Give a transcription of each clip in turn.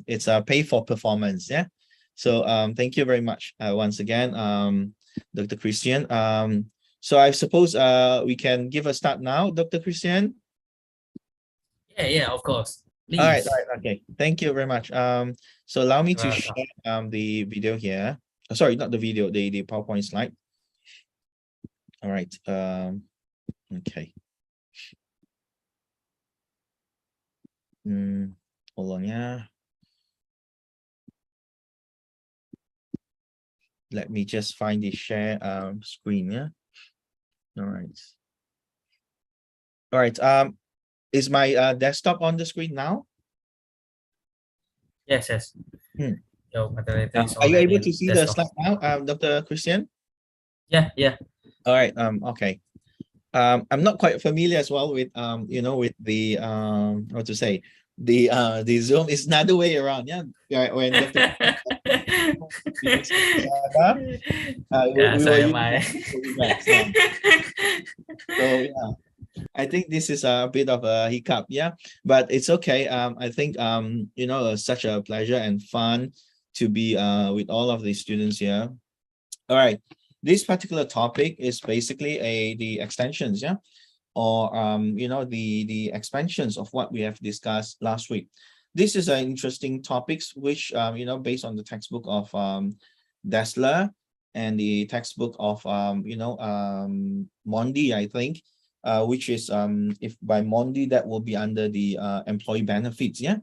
it's a pay for performance. Yeah. So thank you very much once again, Dr. Christian. So I suppose we can give a start now, Dr. Christian. Yeah, of course. Please. All right, okay. Thank you very much. So allow me to share the video here. Sorry, not the video, the PowerPoint slide. All right. Okay. Hold on, yeah. Let me just find the share screen, yeah. All right. All right. Is my desktop on the screen now? Yes. Your moderator is are you able already to see the desktop. slide now, Dr. Christian? Yeah. All right. Okay. I'm not quite familiar as well with you know, with the what to say, the Zoom is another way around. Yeah. When Dr. Sabah, we were saya using mai. so yeah, I think this is a bit of a hiccup, yeah, but it's okay. I think you know, such a pleasure and fun to be with all of the students here. All right, this particular topic is basically the extensions, yeah, or you know, the expansions of what we have discussed last week. This is an interesting topics which you know, based on the textbook of Dessler and the textbook of you know, Mondi, I think, which is if by Mondi, that will be under the employee benefits, yeah,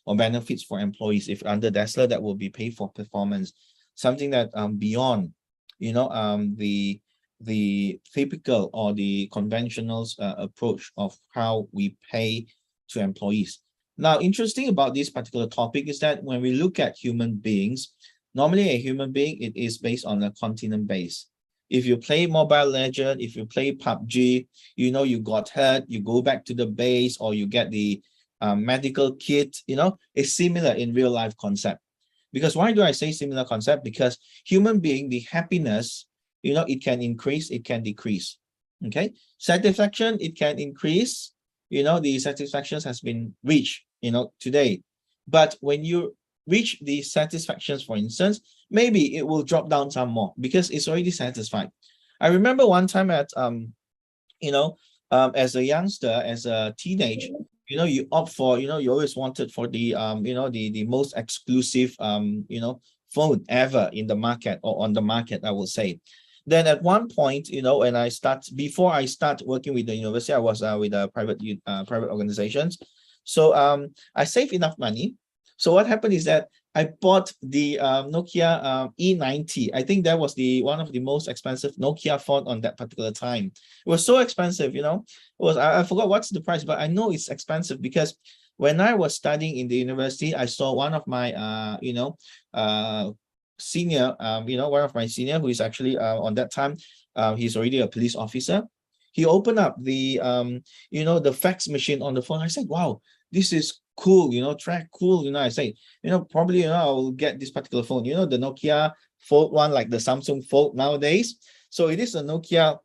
or benefits for employees. If under Dessler, that will be pay for performance, something that beyond, you know, the typical or the conventional approach of how we pay to employees. Now, interesting about this particular topic is that when we look at human beings, normally a human being, it is based on a continent base. If you play Mobile Legend, if you play PUBG, you know, you got hurt, you go back to the base, or you get the medical kit, you know, it's similar in real life concept. Because why do I say similar concept? Because human being, the happiness, you know, it can increase, it can decrease. Okay. Satisfaction, it can increase, you know, the satisfaction has been reached, you know, today. But when you reach the satisfactions, for instance, maybe it will drop down some more because it's already satisfied. I remember one time at you know, as a youngster, as a teenage, you know, you opt for, you know, you always wanted for the you know, the most exclusive you know, phone ever in the market, or on the market, I will say. Then at one point, you know, when before I start working with the university, I was with a private organizations. So I saved enough money. So what happened is that I bought the Nokia E90. I think that was the one of the most expensive Nokia phone on that particular time. It was so expensive, you know. It was, I forgot what's the price, but I know it's expensive because when I was studying in the university, I saw one of my you know, senior, you know, one of my senior who is actually on that time, he's already a police officer. He opened up the you know, the fax machine on the phone. I said, wow, this is cool, you know, track cool, you know. I say, you know, probably, you know, I will get this particular phone, you know, the Nokia Fold one, like the Samsung Fold nowadays. So it is a Nokia,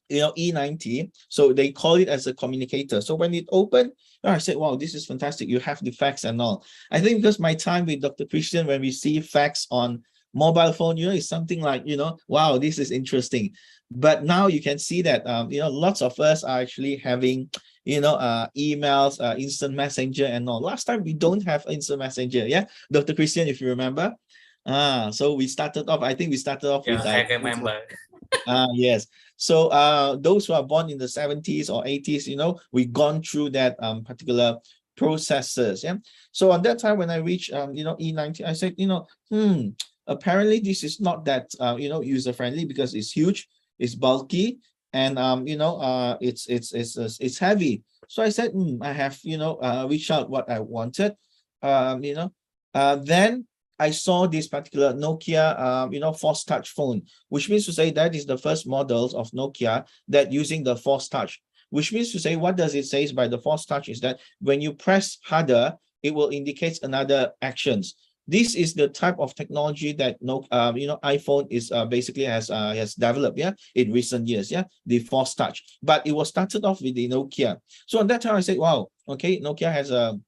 you know, E90. So they call it as a communicator. So when it opened, I said, wow, this is fantastic. You have the fax and all. I think because my time with Dr. Christian, when we see fax on mobile phone, you know, it's something like, you know, wow, this is interesting. But now you can see that, you know, lots of us are actually having, you know, emails, instant messenger and all. Last time we don't have instant messenger. Yeah, Dr. Christian, if you remember. So we started off, I think we started off with I remember. yes. So those who are born in the 70s or 80s, you know, we gone through that particular processes. Yeah. So on that time when I reached you know, E90, I said, you know, apparently this is not that you know, user friendly because it's huge, it's bulky, and you know, it's heavy. So I said, I have, you know, reached out what I wanted. You know, then I saw this particular Nokia, you know, Force Touch phone, which means to say that is the first models of Nokia that using the Force Touch, which means to say, what does it say by the Force Touch is that when you press harder, it will indicate another actions. This is the type of technology that you know, iPhone is basically has developed, yeah, in recent years, yeah, the Force Touch. But it was started off with the Nokia. So at that time I said, wow, okay, Nokia has a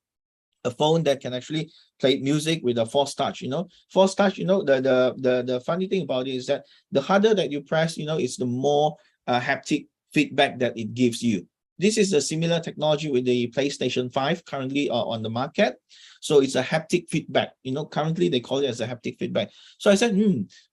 a phone that can actually play music with a force touch. Force touch, the funny thing about it is that the harder that you press, it's the more haptic feedback that it gives you. This is a similar technology with the PlayStation 5 currently on the market. So it's a haptic feedback. Currently they call it as a haptic feedback. So I said,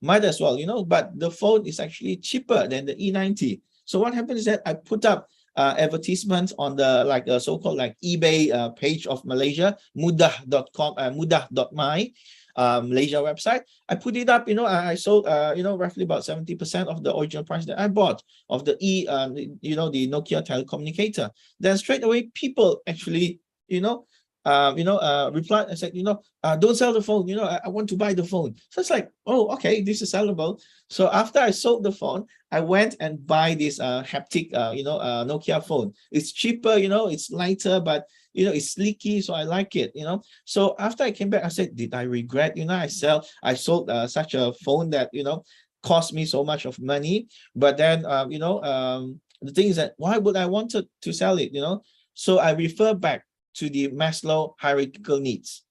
might as well, but the phone is actually cheaper than the E90. So what happened is that I put up advertisements on the so-called eBay page of Malaysia, mudah.com, mudah.my Malaysia website. I put it up, I sold roughly about 70% of the original price that I bought of the the Nokia telecommunicator. Then straight away people actually replied and said, don't sell the phone, I want to buy the phone. So it's like, oh, okay, this is sellable. So after I sold the phone, I went and buy this haptic Nokia phone. It's cheaper, it's lighter, but it's sleeky, so I like it. So after I came back, I said, did I regret, I sold such a phone that cost me so much of money. But then the thing is that why would I want to sell it? So I refer back to the Maslow hierarchical needs.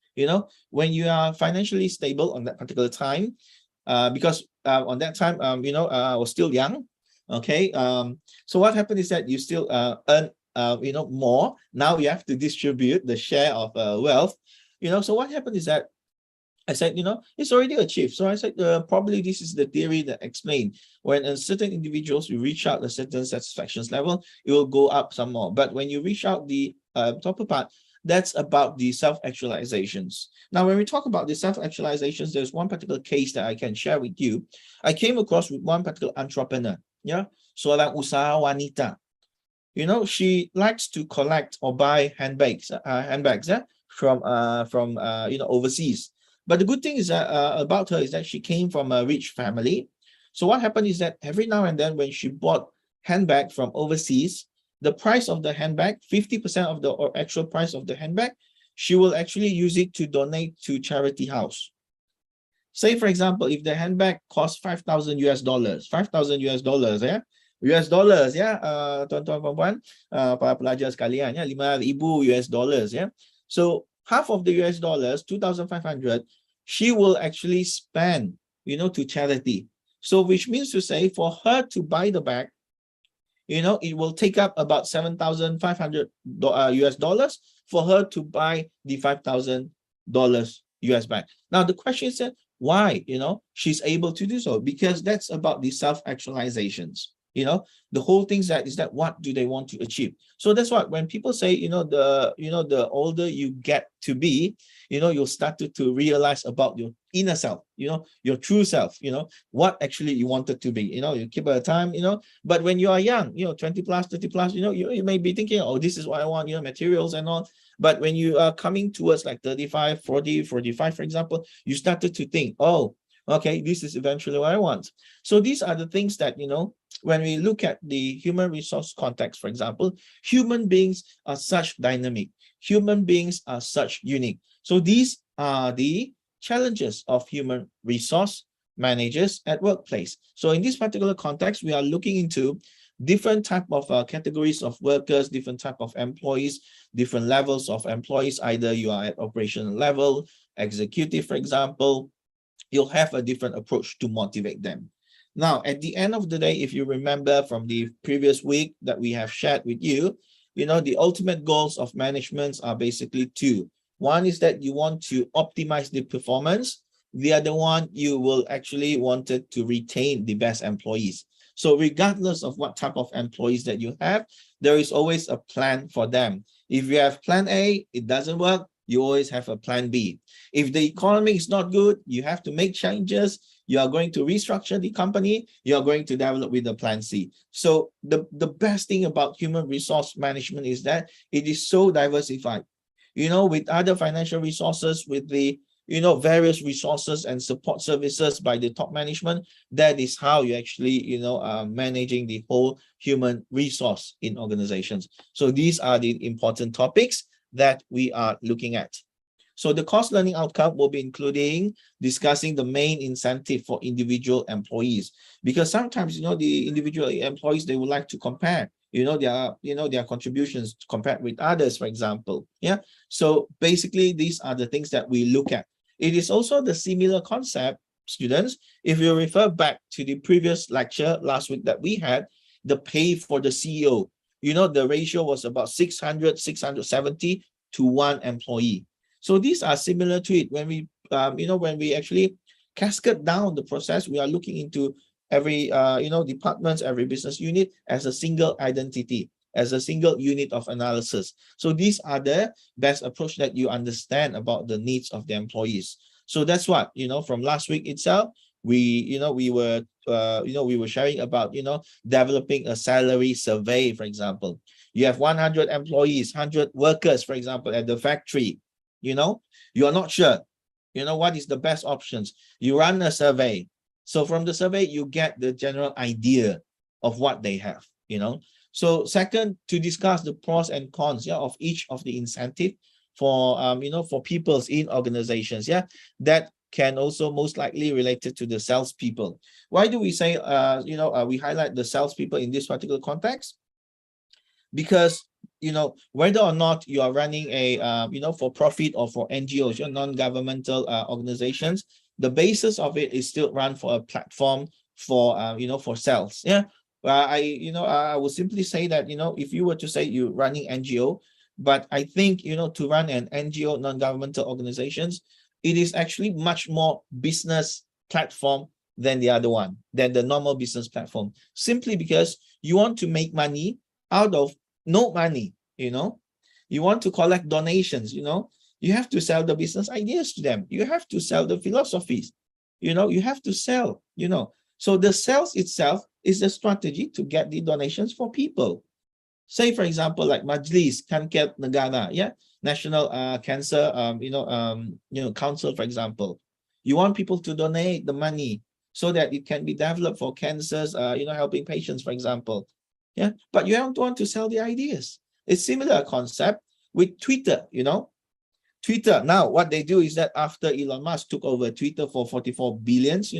When you are financially stable on that particular time, because on that time, I was still young. Okay. So what happened is that you still earn more. Now you have to distribute the share of wealth. So what happened is that I said, it's already achieved. So I said, probably this is the theory that explained when a certain individuals, you reach out a certain satisfaction level, it will go up some more. But when you reach out the upper part, that's about the self-actualizations. Now, when we talk about the self-actualizations, there's one particular case that I can share with you. I came across with one particular entrepreneur, seorang usaha wanita. She likes to collect or buy handbags, from overseas. But the good thing is that about her is that she came from a rich family. So what happened is that every now and then when she bought handbag from overseas, the price of the handbag, 50% of the actual price of the handbag, she will actually use it to donate to charity house. Say, for example, if the handbag costs $5,000 US, $5,000 US dollars, tuan-tuan puan-puan, para pelajar sekalian, $5,000 US, So half of the US dollars, 2,500, she will actually spend, to charity. So which means to say for her to buy the bag, it will take up about $7,500 US dollars for her to buy the $5,000 US bag. Now the question is that why, she's able to do so? Because that's about the self-actualizations. The whole thing is that what do they want to achieve? So that's what when people say, the older you get to be, you'll start to realize about your inner self, your true self, what actually you wanted to be. You keep a time, but when you are young, 20 plus, 30 plus, you may be thinking, oh, this is what I want, materials and all. But when you are coming towards like 35, 40, 45, for example, you started to think, oh, okay, this is eventually what I want. So these are the things that, when we look at the human resource context, for example, human beings are such dynamic. Human beings are such unique. So these are the challenges of human resource managers at workplace. So in this particular context, we are looking into different type of categories of workers, different type of employees, different levels of employees. Either you are at operational level, executive, for example, you'll have a different approach to motivate them. Now, at the end of the day, if you remember from the previous week that we have shared with you, the ultimate goals of management are basically two. One is that you want to optimize the performance. The other one, you will actually wanted to retain the best employees. So regardless of what type of employees that you have, there is always a plan for them. If you have plan A, it doesn't work, you always have a plan B. If the economy is not good, you have to make changes. You are going to restructure the company. You are going to develop with the plan C. So the best thing about human resource management is that it is so diversified. With other financial resources, with the various resources and support services by the top management, that is how you actually managing the whole human resource in organizations. So these are the important topics that we are looking at. So the course learning outcome will be including discussing the main incentive for individual employees, because sometimes, the individual employees, they would like to compare, their contributions compared with others, for example. Yeah. So basically, these are the things that we look at. It is also the similar concept, students. If you refer back to the previous lecture last week that we had, the pay for the CEO, the ratio was about 670 to one employee. So these are similar to it. When we, when we actually cascade down the process, we are looking into every, departments, every business unit as a single identity, as a single unit of analysis. So these are the best approach that you understand about the needs of the employees. So that's what, from last week itself, we were sharing about, developing a salary survey, for example. You have 100 employees, 100 workers, for example, at the factory. You are not sure, what is the best options. You run a survey. So from the survey, you get the general idea of what they have, So second, to discuss the pros and cons, of each of the incentive for, for peoples in organizations, that can also most likely related to the salespeople. Why do we say, we highlight the salespeople in this particular context? Because, whether or not you are running a, for profit or for NGOs, your non-governmental organizations, the basis of it is still run for a platform for, for sales. Yeah. I would simply say that, if you were to say you're running NGO, but I think, to run an NGO, non-governmental organizations, it is actually much more business platform than the other one, than the normal business platform, simply because you want to make money out of no money. You want to collect donations. You have to sell the business ideas to them. You have to sell the philosophies. You have to sell. So the sales itself is a strategy to get the donations for people. Say, for example, like Majlis Kanker Negara, National Cancer, Council, for example. You want people to donate the money so that it can be developed for cancers, helping patients, for example. Yeah, but you don't want to sell the ideas. It's similar concept with Twitter. Twitter now, what they do is that after Elon Musk took over Twitter for 44 billions,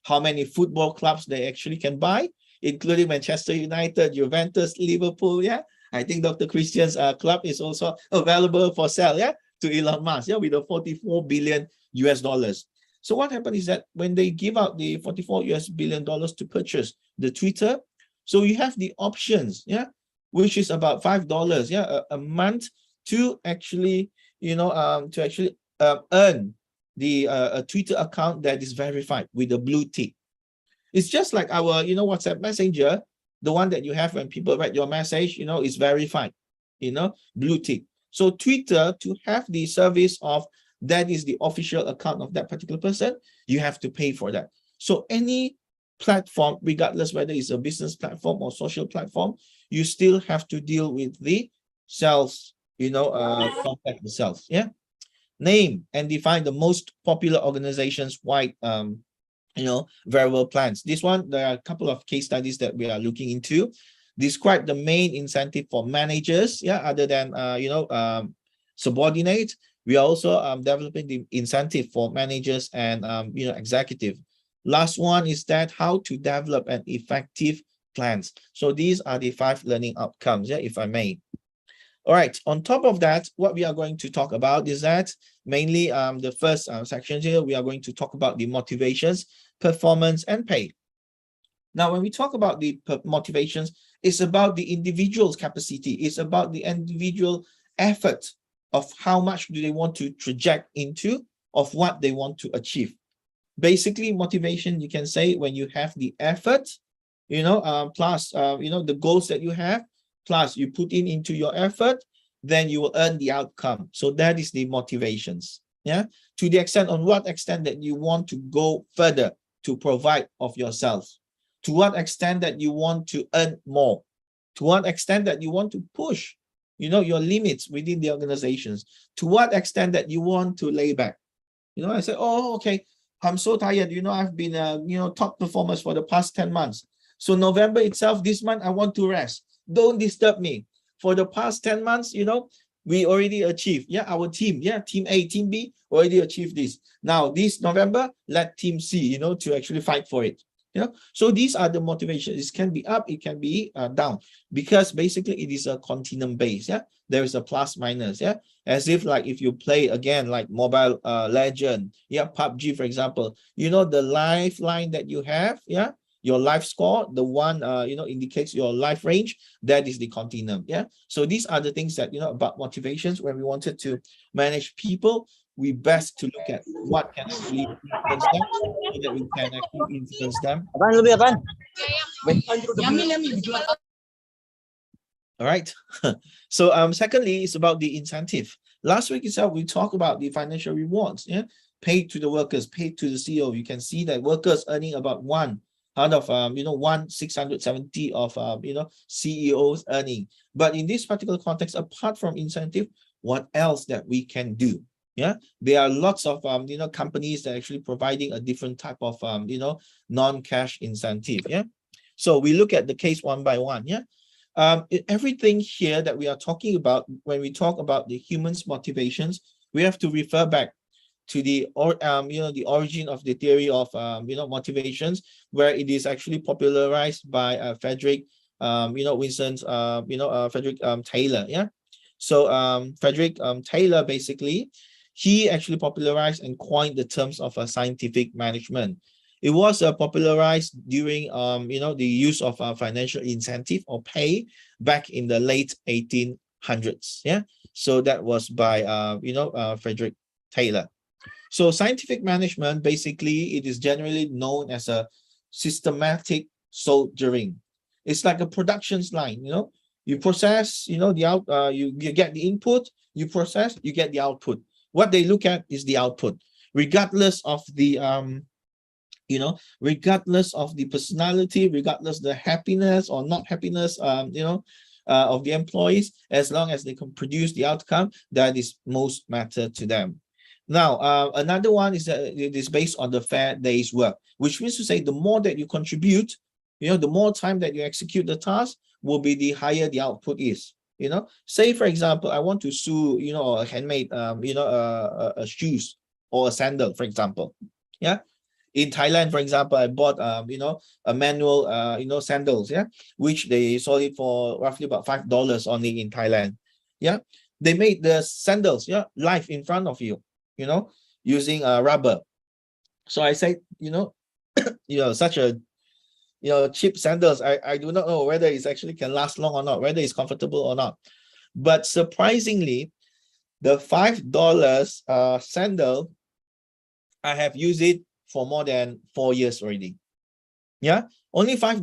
how many football clubs they actually can buy, including Manchester United, Juventus, Liverpool. Yeah, I think Dr. Christian's club is also available for sale. Yeah, to Elon Musk. Yeah, with the 44 billion US dollars. So what happened is that when they give out the 44 US billion dollars to purchase the Twitter, so you have the options, which is about $5, a month to actually, earn the a Twitter account that is verified with a blue tick. It's just like our, WhatsApp Messenger, the one that you have when people write your message, is verified, blue tick. So Twitter, to have the service of that is the official account of that particular person, you have to pay for that. So any platform, regardless whether it's a business platform or social platform, you still have to deal with the sales, contact the sales. Yeah. Name and define the most popular organizations wide, variable plans. This one, there are a couple of case studies that we are looking into. Describe the main incentive for managers, other than, subordinate. We are also developing the incentive for managers and, executive. Last one is that how to develop an effective plans. So these are the 5 learning outcomes, if I may. All right, on top of that, what we are going to talk about is that mainly the first section here, we are going to talk about the motivations, performance, and pay. Now, when we talk about the motivations, it's about the individual's capacity. It's about the individual effort of how much do they want to traject into, of what they want to achieve. Basically, motivation, you can say when you have the effort, plus, the goals that you have, plus you put into your effort, then you will earn the outcome. So that is the motivations. Yeah. To the extent, on what extent that you want to go further to provide of yourself, to what extent that you want to earn more, to what extent that you want to push, your limits within the organizations, to what extent that you want to lay back. I say, oh, okay, I'm so tired. I've been, top performers for the past 10 months. So November itself, this month, I want to rest. Don't disturb me. For the past 10 months, we already achieved. Yeah, our team, yeah, team A, team B already achieved this. Now, this November, let team C, you know, to actually fight for it. You know, so these are the motivations. It can be up, it can be down, because basically it is a continuum base. Yeah, there is a plus minus. Yeah, as if like if you play again like Mobile Legend, yeah, PUBG for example, you know, the lifeline that you have, yeah, your life score, the one you know, indicates your life range, that is the continuum. Yeah, so these are the things that, you know, about motivations. When we wanted to manage people, we best to look at what can actually influence them, so that we can actually influence them. Apaan lebih apaan? All right. So secondly, it's about the incentive. Last week itself, we talked about the financial rewards. Yeah, paid to the workers, paid to the CEO. You can see that workers earning about one out of you know, 1/670 of you know, CEOs earning. But in this particular context, apart from incentive, what else that we can do? Yeah, there are lots of you know, companies that are actually providing a different type of you know, non-cash incentive. Yeah, so we look at the case one by one. Yeah. Everything here that we are talking about, when we talk about the human's motivations, we have to refer back to the you know, the origin of the theory of you know, motivations, where it is actually popularized by Frederick you know, Winston's you know, Frederick Taylor. Yeah, so Frederick Taylor, basically he actually popularized and coined the terms of scientific management. It was popularized during you know, the use of financial incentive or pay back in the late 1800s. Yeah, so that was by you know, Frederick Taylor. So scientific management, basically, it is generally known as a systematic soldiering. It's like a productions line. You know, you process, you know, the out you get the input, you process, you get the output. What they look at is the output, regardless of the you know, regardless of the personality, regardless the happiness or not happiness, you know, of the employees, as long as they can produce the outcome, that is most matter to them. Now, another one is that it is based on the fair day's work, which means to say the more that you contribute, you know, the more time that you execute the task will be the higher the output is. You know, say for example, I want to sew, you know, a handmade, you know, a shoes or a sandal, for example. Yeah, in Thailand, for example, I bought you know, a manual you know, sandals, yeah, which they sold it for roughly about $5 only in Thailand. Yeah, they made the sandals, yeah, live in front of you, you know, using rubber. So I said, you know, you know, such a, you know, cheap sandals, I do not know whether it's actually can last long or not, whether it's comfortable or not. But surprisingly, the $5 sandal, I have used it for more than 4 years already. Yeah, only $5.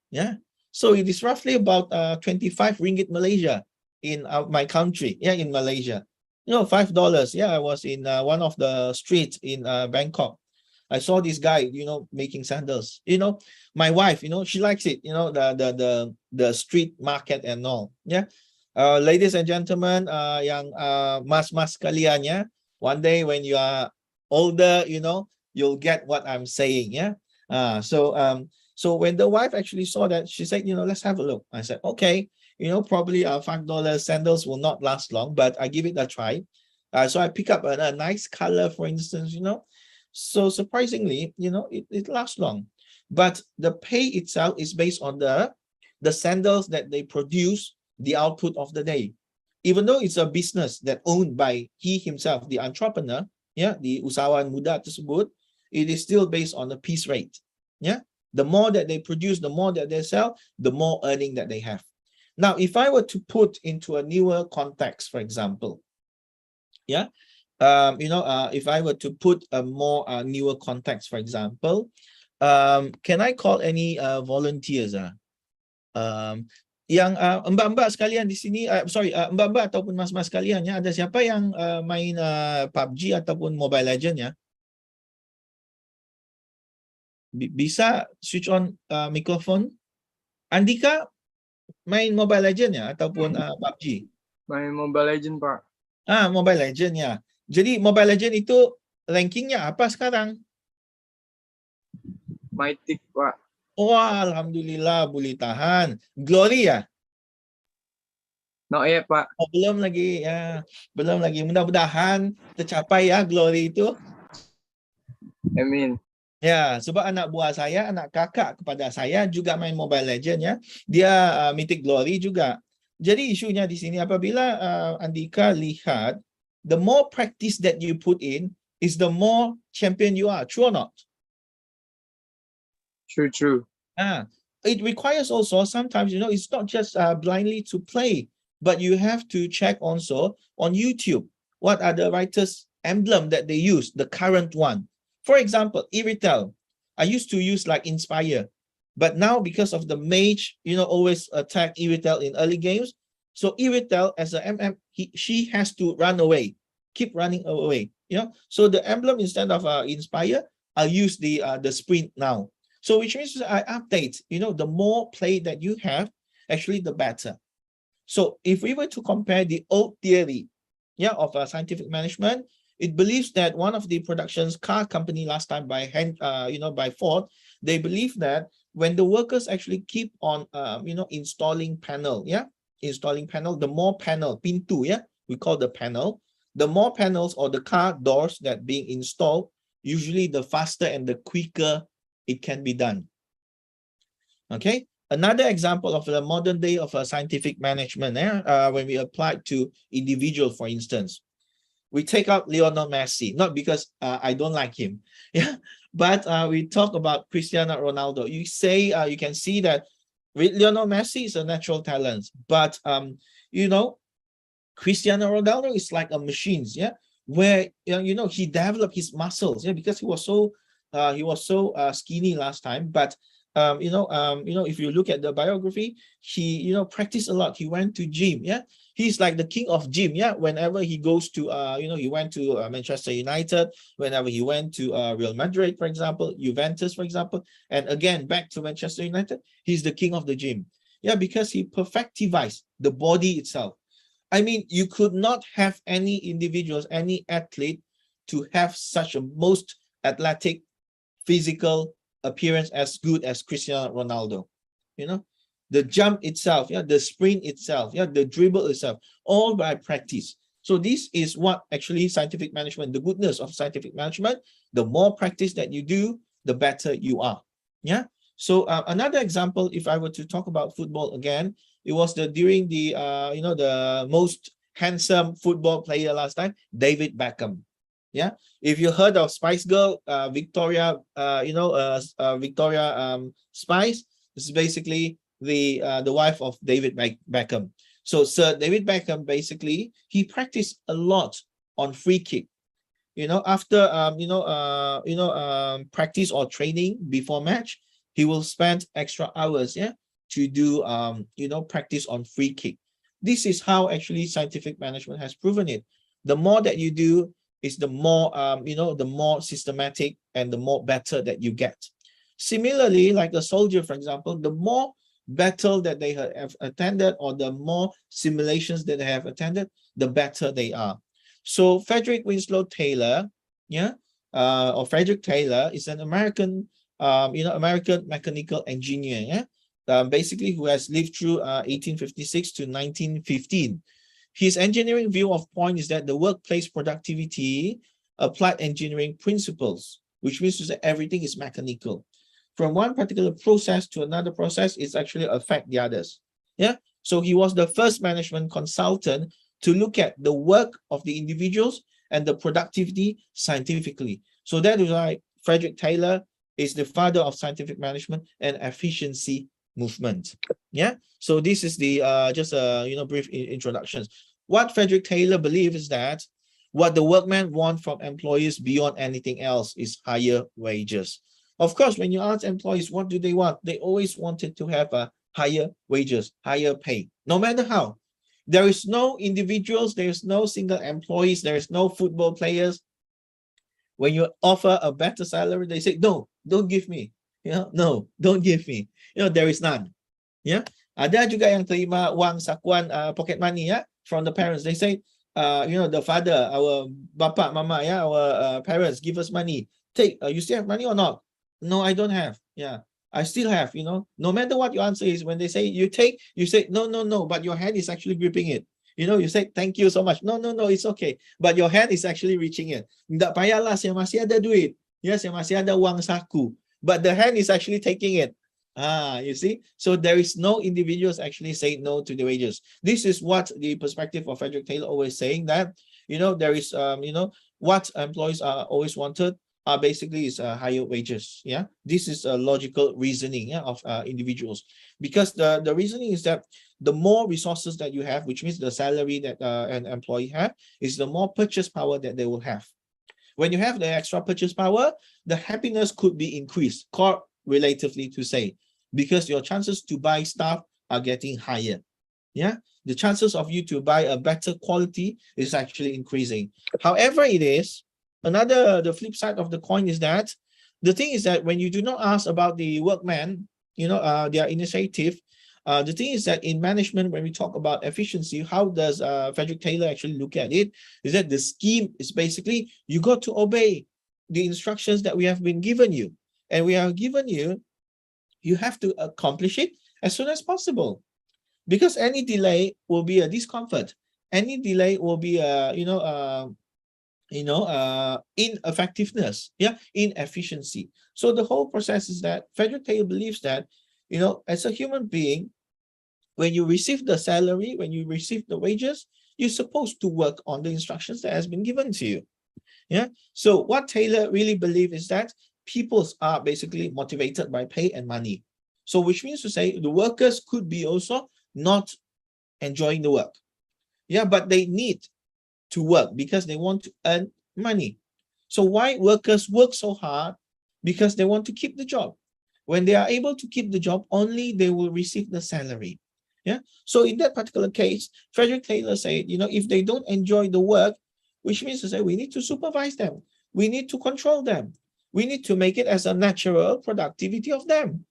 Yeah, so it is roughly about 25 ringgit Malaysia in my country. Yeah, in Malaysia, you know, $5. Yeah, I was in one of the streets in Bangkok. I saw this guy, you know, making sandals. You know, my wife, you know, she likes it. You know, the street market and all. Yeah, ladies and gentlemen, yang mas kalian, yeah, one day when you are older, you know, you'll get what I'm saying. Yeah. So when the wife actually saw that, she said, you know, let's have a look. I said, okay, you know, probably $5 sandals will not last long, but I give it a try. So I pick up a nice color, for instance, you know. So surprisingly, you know, it lasts long. But the pay itself is based on the sandals that they produce, the output of the day. Even though it's a business that owned by he himself, the entrepreneur, yeah, the usahawan muda tersebut, it is still based on the piece rate. Yeah, the more that they produce, the more that they sell, the more earning that they have. Now, if I were to put into a newer context, for example, yeah, you know, if I were to put a more newer context, for example, can I call any volunteers? Yang mbak-mbak sekalian di sini, sorry, mbak-mbak ataupun mas-mas sekalian, ya, ada siapa yang main PUBG ataupun Mobile Legend, ya? Bisa switch on mikrofon? Andika main Mobile Legend ya ataupun PUBG? Main Mobile Legend, Pak. Mobile Legend ya. Jadi Mobile Legend itu rankingnya apa sekarang? Mythic, Pak. Wah, alhamdulillah boleh tahan. Glory ya? Not yet, Pak. Oh, belum lagi ya, belum lagi. Mudah-mudahan tercapai ya glory itu. I mean, Ya, sebab anak buah saya, anak kakak kepada saya juga main Mobile Legend ya. Dia Mythic Glory juga. Jadi isunya di sini apabila Andika lihat, the more practice that you put in is the more champion you are. True or not? true. It requires also sometimes, it's not just blindly to play, but you have to check also on YouTube. What are the writers' emblem that they use, the current one? For example, Iritel. I used to use like Inspire, but now because of the mage, always attack Iritel in early games. So Iritel as a MM, she has to run away, keep running away. So the emblem instead of Inspire, I'll use the sprint now. So which means I update, the more play that you have, actually the better. So if we were to compare the old theory, of scientific management, it believes that one of the productions car company last time by Ford, they believe that when the workers actually keep on, installing panel, the more panel, pintu, we call the panel, the more panels or the car doors that being installed, usually the faster and the quicker it can be done. Okay, another example of the modern day of a scientific management, when we apply to individual, for instance, we take out Lionel Messi, not because I don't like him, but we talk about Cristiano Ronaldo. You can see that Lionel Messi is a natural talent, but Cristiano Ronaldo is like a machine, where he developed his muscles, because he was so skinny last time, but if you look at the biography, he practiced a lot. He went to gym, he's like the king of gym, whenever he goes to he went to Manchester United, whenever he went to Real Madrid, for example, Juventus, for example, and again back to Manchester United, he's the king of the gym, because he perfectivized the body itself. I mean, you could not have any individuals, any athlete to have such a most athletic physical appearance as good as Cristiano Ronaldo. The jump itself, the sprint itself, the dribble itself, all by practice. So this is what actually scientific management, the goodness of scientific management, the more practice that you do, the better you are. So another example, if I were to talk about football again, it was during the the most handsome football player last time, David Beckham. If you heard of Spice Girl, Victoria, Victoria Spice, this is basically the wife of David Beckham. So Sir David Beckham, basically, he practiced a lot on free kick. After practice or training before match, he will spend extra hours, to do practice on free kick. This is how actually scientific management has proven it. The more that you do is the more the more systematic and the more better that you get. Similarly, like a soldier, for example, the more battle that they have attended or the more simulations that they have attended, the better they are. So Frederick Winslow Taylor, or Frederick Taylor is an American, American mechanical engineer, basically who has lived through 1856 to 1915. His engineering view of point is that the workplace productivity applied engineering principles, which means to say everything is mechanical. From one particular process to another process, it's actually affect the others. So he was the first management consultant to look at the work of the individuals and the productivity scientifically. So that is why Frederick Taylor is the father of scientific management and efficiency movement. So this is the just brief introductions. What Frederick Taylor believes is that what the workmen want from employees beyond anything else is higher wages. Of course, when you ask employees what do they want, they always wanted to have a higher wages, higher pay, no matter how. There is no individuals, there is no single employees, there is no football players. When you offer a better salary, they say, no, don't give me. No, don't give me. There is none. Ada juga yang terima wang sakuan pocket money from the parents. They say, the father, our bapa, mama, our parents give us money. Take, you still have money or not? No, I don't have. I still have, no matter what your answer is, when they say you take, you say, no, no, no, but your hand is actually gripping it. You say, thank you so much. No, no, no, it's okay. But your hand is actually reaching it. Tak payahlah, saya masih ada duit. Ya, saya masih ada wang saku. But the hand is actually taking it. You see? So there is no individuals actually say no to the wages. This is what the perspective of Frederick Taylor always saying, that, there is, what employees are always wanted are basically is higher wages. Yeah, this is a logical reasoning, of individuals, because the reasoning is that the more resources that you have, which means the salary that an employee have, is the more purchase power that they will have. When you have the extra purchase power, the happiness could be increased, relatively to say, because your chances to buy stuff are getting higher. Yeah, the chances of you to buy a better quality is actually increasing. However, the flip side of the coin is that the thing is that when you do not ask about the workman, their initiative, the thing is that in management, when we talk about efficiency, how does Frederick Taylor actually look at it? Is that the scheme is basically you got to obey the instructions that we have been given you, and we have given you, you have to accomplish it as soon as possible, because any delay will be a discomfort. Any delay will be a ineffectiveness, inefficiency. So the whole process is that Frederick Taylor believes that, as a human being, when you receive the salary, when you receive the wages, you're supposed to work on the instructions that has been given to you. Yeah. So what Taylor really believes is that people are basically motivated by pay and money. So which means to say the workers could be also not enjoying the work. Yeah, but they need to work because they want to earn money. So why workers work so hard? Because they want to keep the job. When they are able to keep the job, only they will receive the salary. Yeah. So in that particular case, Frederick Taylor said, if they don't enjoy the work, which means to say we need to supervise them. We need to control them. We need to make it as a natural productivity of them.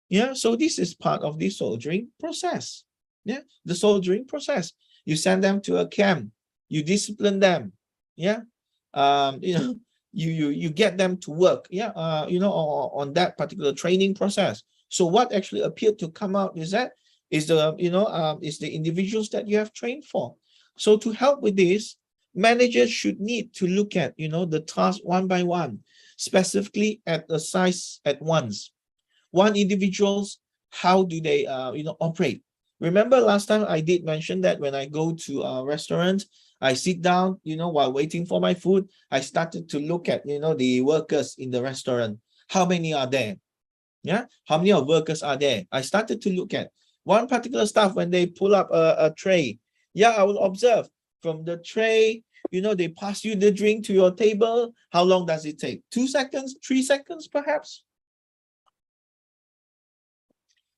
Yeah. So this is part of the soldiering process. Yeah. The soldiering process. You send them to a camp. You discipline them. Yeah. You get them to work. Yeah. On that particular training process. So what actually appeared to come out is that is the individuals that you have trained for. So to help with this, managers should need to look at the task one by one, specifically at the size at once. One individuals, how do they operate? Remember last time I did mention that when I go to a restaurant, I sit down, while waiting for my food, I started to look at the workers in the restaurant. How many are there? Yeah, how many of workers are there? I started to look at one particular staff when they pull up a tray. Yeah, I will observe from the tray, they pass you the drink to your table. How long does it take? 2 seconds, 3 seconds, perhaps?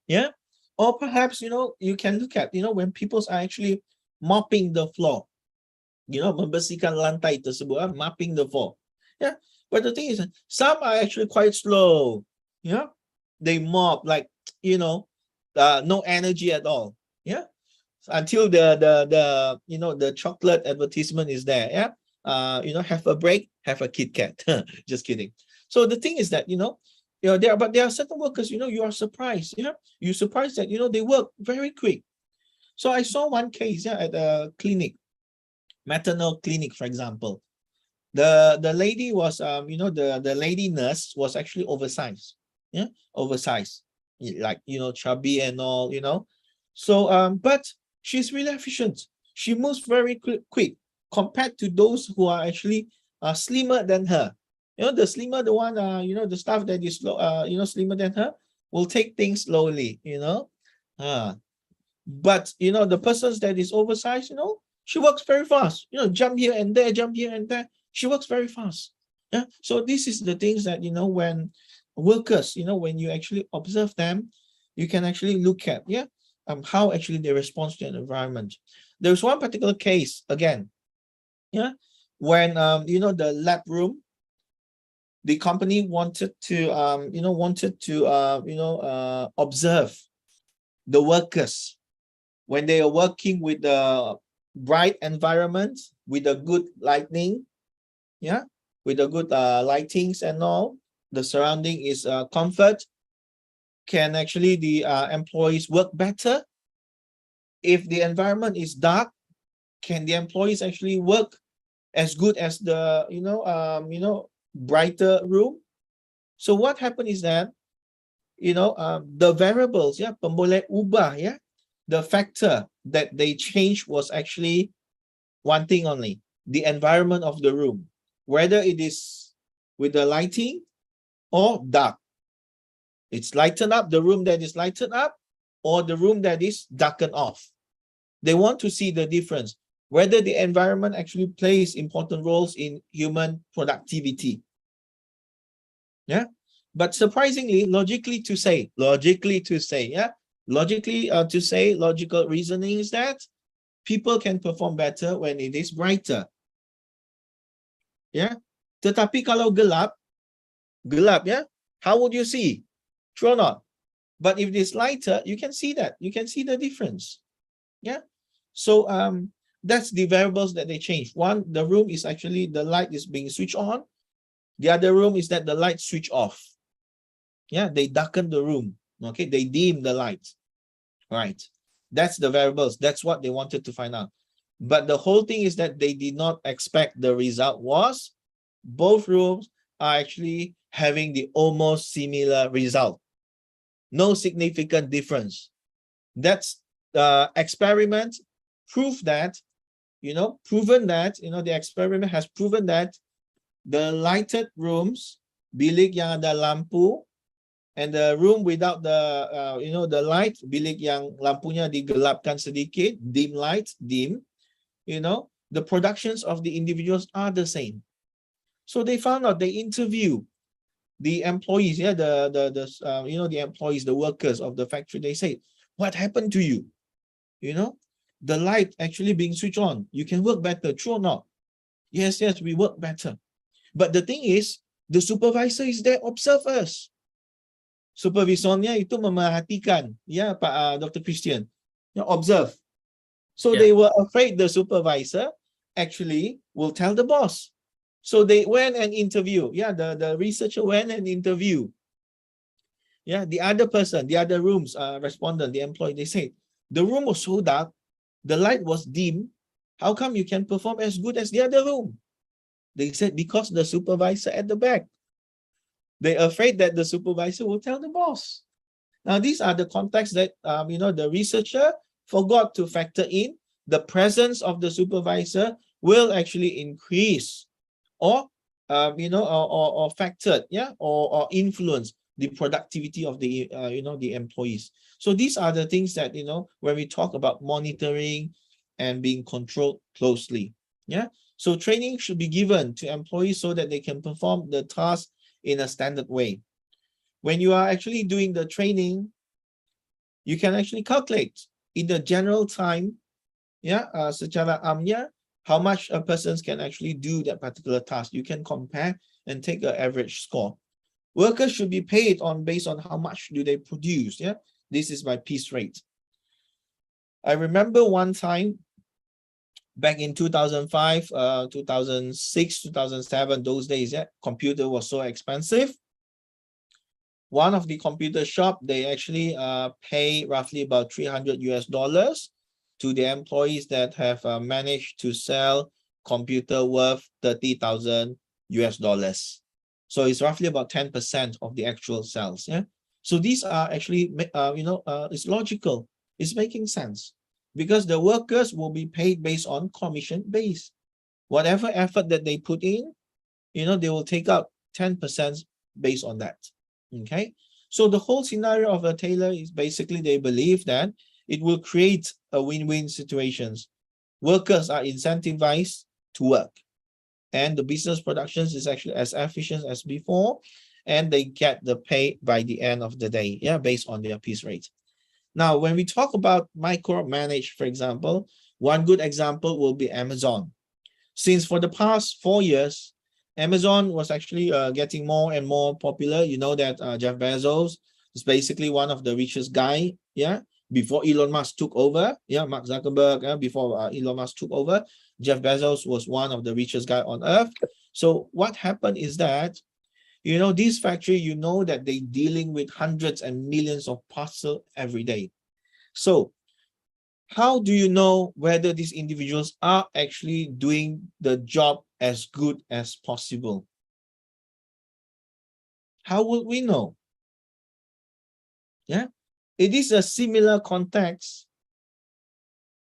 Yeah. Or perhaps, you can look at, when people are actually mopping the floor, membersihkan lantai tersebut, mopping the floor. Yeah. But the thing is, some are actually quite slow. Yeah. They mop like, no energy at all. Yeah. Until the chocolate advertisement is there. Yeah. Have a break, have a Kit Kat. Just kidding. So the thing is that, there are certain workers, you are surprised. Yeah. You're surprised that, they work very quick. So I saw one case at a clinic, maternal clinic, for example. The lady was, the lady nurse was actually oversized. Yeah. Oversized. Like, chubby and all, So, but she's really efficient. She moves very quick compared to those who are actually slimmer than her. The slimmer, the one, the staff that is, slimmer than her will take things slowly, But, the persons that is oversized, she works very fast, jump here and there, jump here and there. She works very fast. Yeah. So this is the things that, when workers, when you actually observe them, you can actually look at, how actually they respond to an environment. There's one particular case again, when the lab room, the company wanted to observe the workers when they are working with the bright environment, with a good lighting, with the good lightings and all. The surrounding is comfort. can actually the employees work better? If the environment is dark, can the employees actually work as good as the brighter room? So what happened is that the variables, pemboleh ubah, the factor that they changed was actually one thing only: the environment of the room, whether it is with the lighting or dark. It's lightened up, the room that is lightened up, or the room that is darkened off. They want to see the difference, whether the environment actually plays important roles in human productivity. Yeah. But surprisingly, logically to say, logical reasoning is that people can perform better when it is brighter. Yeah. Tetapi kalau gelap, how would you see? True or not? But if it is lighter, you can see that. You can see the difference. Yeah. So that's the variables that they change. One, the room is actually the light is being switched on. The other room is that the light switch off. Yeah, they darken the room. Okay, they dim the light. Right. That's the variables. That's what they wanted to find out. But the whole thing is that they did not expect the result was both rooms are actually having the almost similar result. No significant difference. That's experiment proof that, the experiment has proven that the lighted rooms, bilik yang ada lampu, and the room without the light, bilik yang lampunya digelapkan sedikit, dim light, the productions of the individuals are the same. So they found out, they interview the employees, the employees, the workers of the factory. They say, what happened to you? The light actually being switched on, you can work better, true or not? Yes, we work better. But the thing is, the supervisor is there, observe us. Supervisornya itu memerhatikan, Pak Dr. Christian, observe. So they were afraid the supervisor actually will tell the boss. So they went and interview. The researcher went and interview. The other person, the other rooms respondent, the employee, they said, the room was so dark, the light was dim. How come you can perform as good as the other room? They said, because the supervisor at the back. They're afraid that the supervisor will tell the boss. Now, these are the contexts that, the researcher forgot to factor in. The presence of the supervisor will actually increase or factor, or influence the productivity of the, the employees. So these are the things that, when we talk about monitoring and being controlled closely. So training should be given to employees so that they can perform the task in a standard way. When you are actually doing the training, you can actually calculate in the general time, secara amnya, how much a person can actually do that particular task. You can compare and take an average score. Workers should be paid based on how much do they produce. This is my piece rate. I remember one time back in 2005, 2006, 2007, those days, computer was so expensive. One of the computer shop, they actually pay roughly about $300 to the employees that have managed to sell computer worth $30,000. So it's roughly about 10% of the actual sales. So these are actually, it's logical. It's making sense because the workers will be paid based on commission base. Whatever effort that they put in, they will take out 10% based on that. Okay. So the whole scenario of a tailor is basically they believe that it will create a win-win situations. Workers are incentivized to work and the business productions is actually as efficient as before and they get the pay by the end of the day, based on their piece rate. Now, when we talk about micromanage, for example, one good example will be Amazon. Since for the past 4 years, Amazon was actually getting more and more popular. You know that Jeff Bezos is basically one of the richest guy, before Elon Musk took over, Mark Zuckerberg, before Elon Musk took over, Jeff Bezos was one of the richest guy on earth. So what happened is that You know, this factory, you know that they're dealing with hundreds and millions of parcels every day. So how do you know whether these individuals are actually doing the job as good as possible? How will we know? Yeah, it is a similar context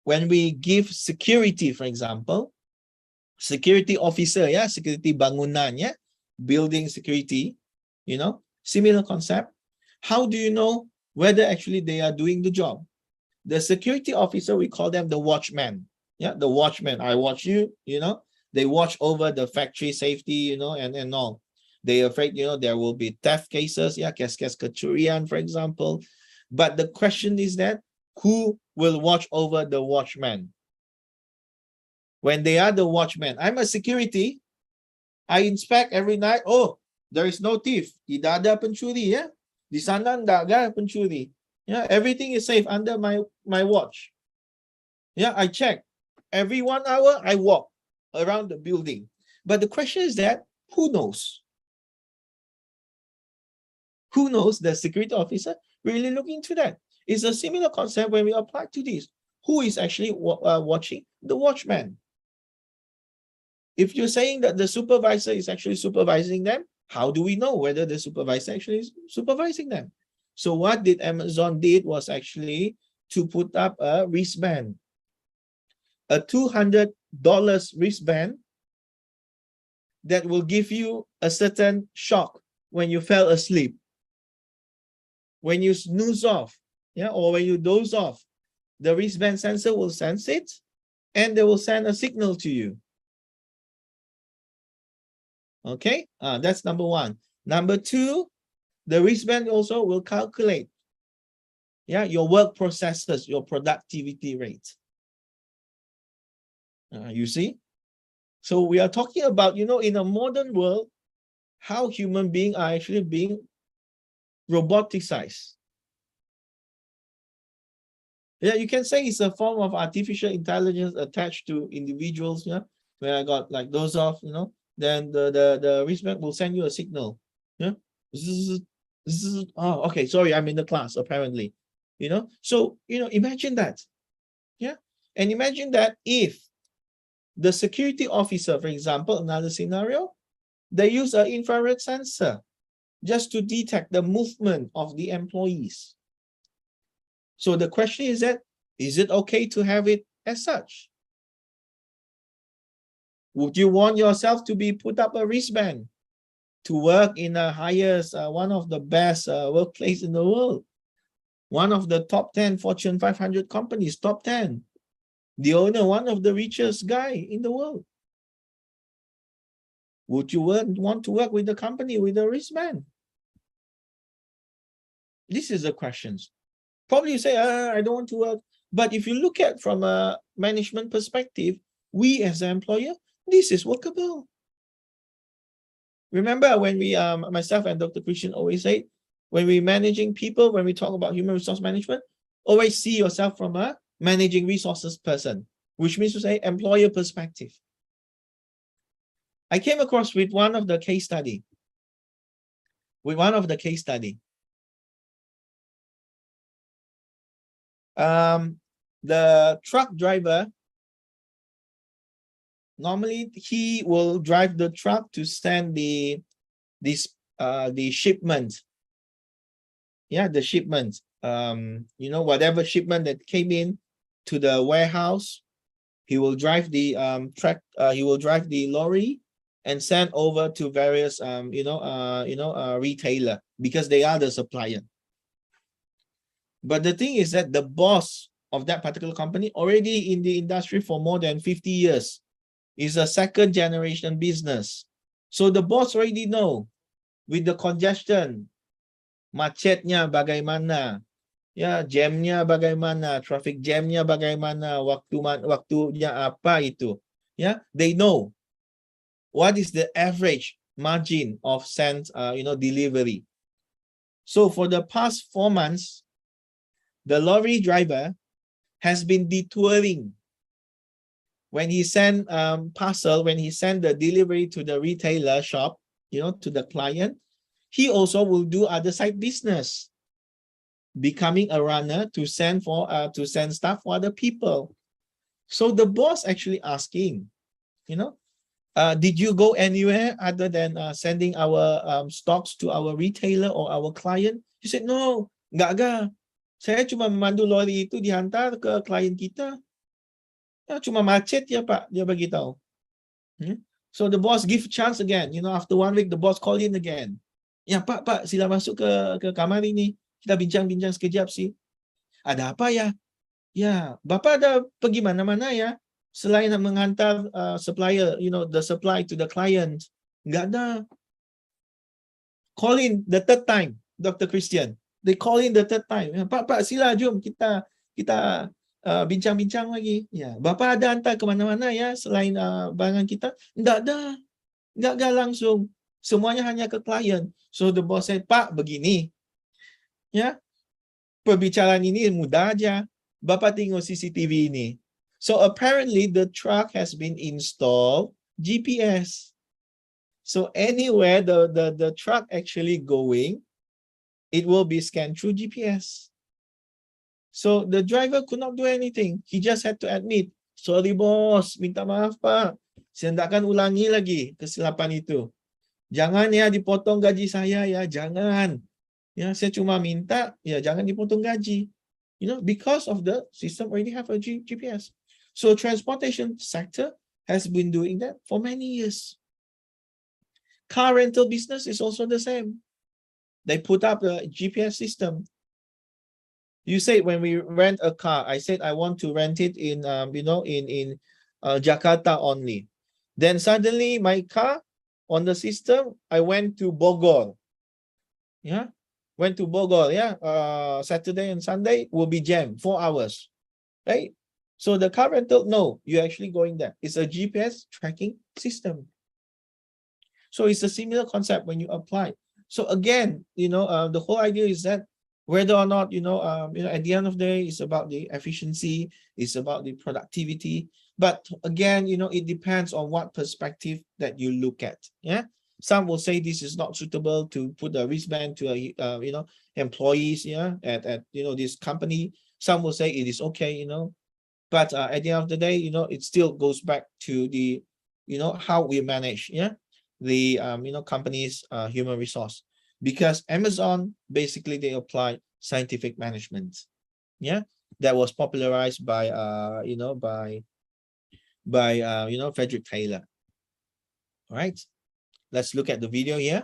when we give security, for example, security officer, yeah, security bangunan, yeah, building security, you know, similar concept. How do you know whether actually they are doing the job? The security officer, we call them the watchman. Yeah, the watchman. I watch you, you know, they watch over the factory safety, you know, and all. They're afraid, you know, there will be theft cases, yeah, kes kecurian, for example. But the question is that who will watch over the watchman? When they are the watchman, I'm a security, I inspect every night. Oh, there is no thief. Tidak ada pencuri, ya. Di sana tidak ada pencuri. Yeah, everything is safe under my watch. Yeah, I check. Every 1 hour, I walk around the building. But the question is that, who knows? Who knows? The security officer really looking into that. It's a similar concept when we apply to this. Who is actually watching? The watchman. If you're saying that the supervisor is actually supervising them, how do we know whether the supervisor actually is supervising them? So what did Amazon did was actually to put up a wristband, a $200 wristband that will give you a certain shock when you fell asleep, when you snooze off, yeah, or when you doze off. The wristband sensor will sense it, and they will send a signal to you. Okay, that's number one. Number two, the wristband also will calculate, yeah, your work processes, your productivity rate. You see? So we are talking about, you know, in a modern world, how human beings are actually being roboticized. Yeah, you can say it's a form of artificial intelligence attached to individuals, yeah, where I got like those off, you know, then the wristband will send you a signal. Yeah. Oh, okay, sorry, I'm in the class, apparently. You know, so you know, imagine that. Yeah. And imagine that if the security officer, for example, another scenario, they use an infrared sensor just to detect the movement of the employees. So the question is that, is it okay to have it as such? Would you want yourself to be put up a wristband to work in the highest, one of the best workplace in the world? One of the top 10 Fortune 500 companies, top 10. The owner, one of the richest guy in the world. Would you want to work with the company with a wristband? This is the questions. Probably you say, I don't want to work. But if you look at from a management perspective, we as an employer, this is workable. Remember when we, myself and Dr. Christian always say, when we're managing people, when we talk about human resource management, always see yourself from a managing resources person, which means to say employer perspective. I came across with one of the case study. The truck driver, normally he will drive the truck to send the shipment. Yeah, the shipment. You know, whatever shipment that came in to the warehouse, he will drive the he will drive the lorry and send over to various retailer, because they are the supplier. But the thing is that the boss of that particular company already in the industry for more than 50 years. Is a second generation business. So the boss already know with the congestion, macetnya bagaimana, ya, jamnya bagaimana, traffic jamnya bagaimana, waktunya apa itu. Yeah, they know what is the average margin of delivery. So for the past 4 months, the lorry driver has been detouring. When he send parcel, when he send the delivery to the retailer shop, to the client, he also will do other side business, becoming a runner to send stuff for other people. So the boss actually asking, did you go anywhere other than sending our stocks to our retailer or our client? He said, no, enggak. Saya cuma memandu lori itu dihantar ke klien kita. Ya, cuma macet ya Pak, dia beritahu. So the boss give chance again. After 1 week, the boss call in again. Ya Pak, sila masuk ke kamar ini. Kita bincang-bincang sekejap sih. Ada apa ya? Ya, Bapak ada pergi mana-mana ya? Selain menghantar supplier, the supply to the client. Enggak ada. Call in the third time, Dr. Christian. They call in the third time. Pak, sila jom kita bincang-bincang lagi. Ya, Bapak ada hantar ke mana-mana ya selain barang kita? Enggak ada. Enggak langsung. Semuanya hanya ke klien. So the boss said, Pak, begini. Ya, perbicaraan ini mudah aja. Bapak tengok CCTV ini. So apparently the truck has been installed GPS. So anywhere the truck actually going, it will be scanned through GPS. So the driver could not do anything. He just had to admit, sorry boss, minta maaf Pak. Saya tidak akan ulangi lagi kesilapan itu. Jangan ya dipotong gaji saya ya, jangan. Ya, saya cuma minta ya jangan dipotong gaji. Because of the system already have a GPS. So transportation sector has been doing that for many years. Car rental business is also the same. They put up a GPS system. You say when we rent a car, I said I want to rent it in Jakarta only. Then suddenly my car on the system, I went to Bogor. Yeah, went to Bogor. Yeah, Saturday and Sunday will be jammed 4 hours, right? So the car rental, no, you're actually going there. It's a GPS tracking system. So it's a similar concept when you apply. So again, the whole idea is that whether or not, at the end of the day, it's about the efficiency, it's about the productivity. But again, it depends on what perspective that you look at. Yeah. Some will say this is not suitable to put a wristband to employees, at this company. Some will say it is okay, but at the end of the day, it still goes back to the, how we manage, the company's human resource. Because Amazon basically they apply scientific management, that was popularized by Frederick Taylor. All right, let's look at the video here.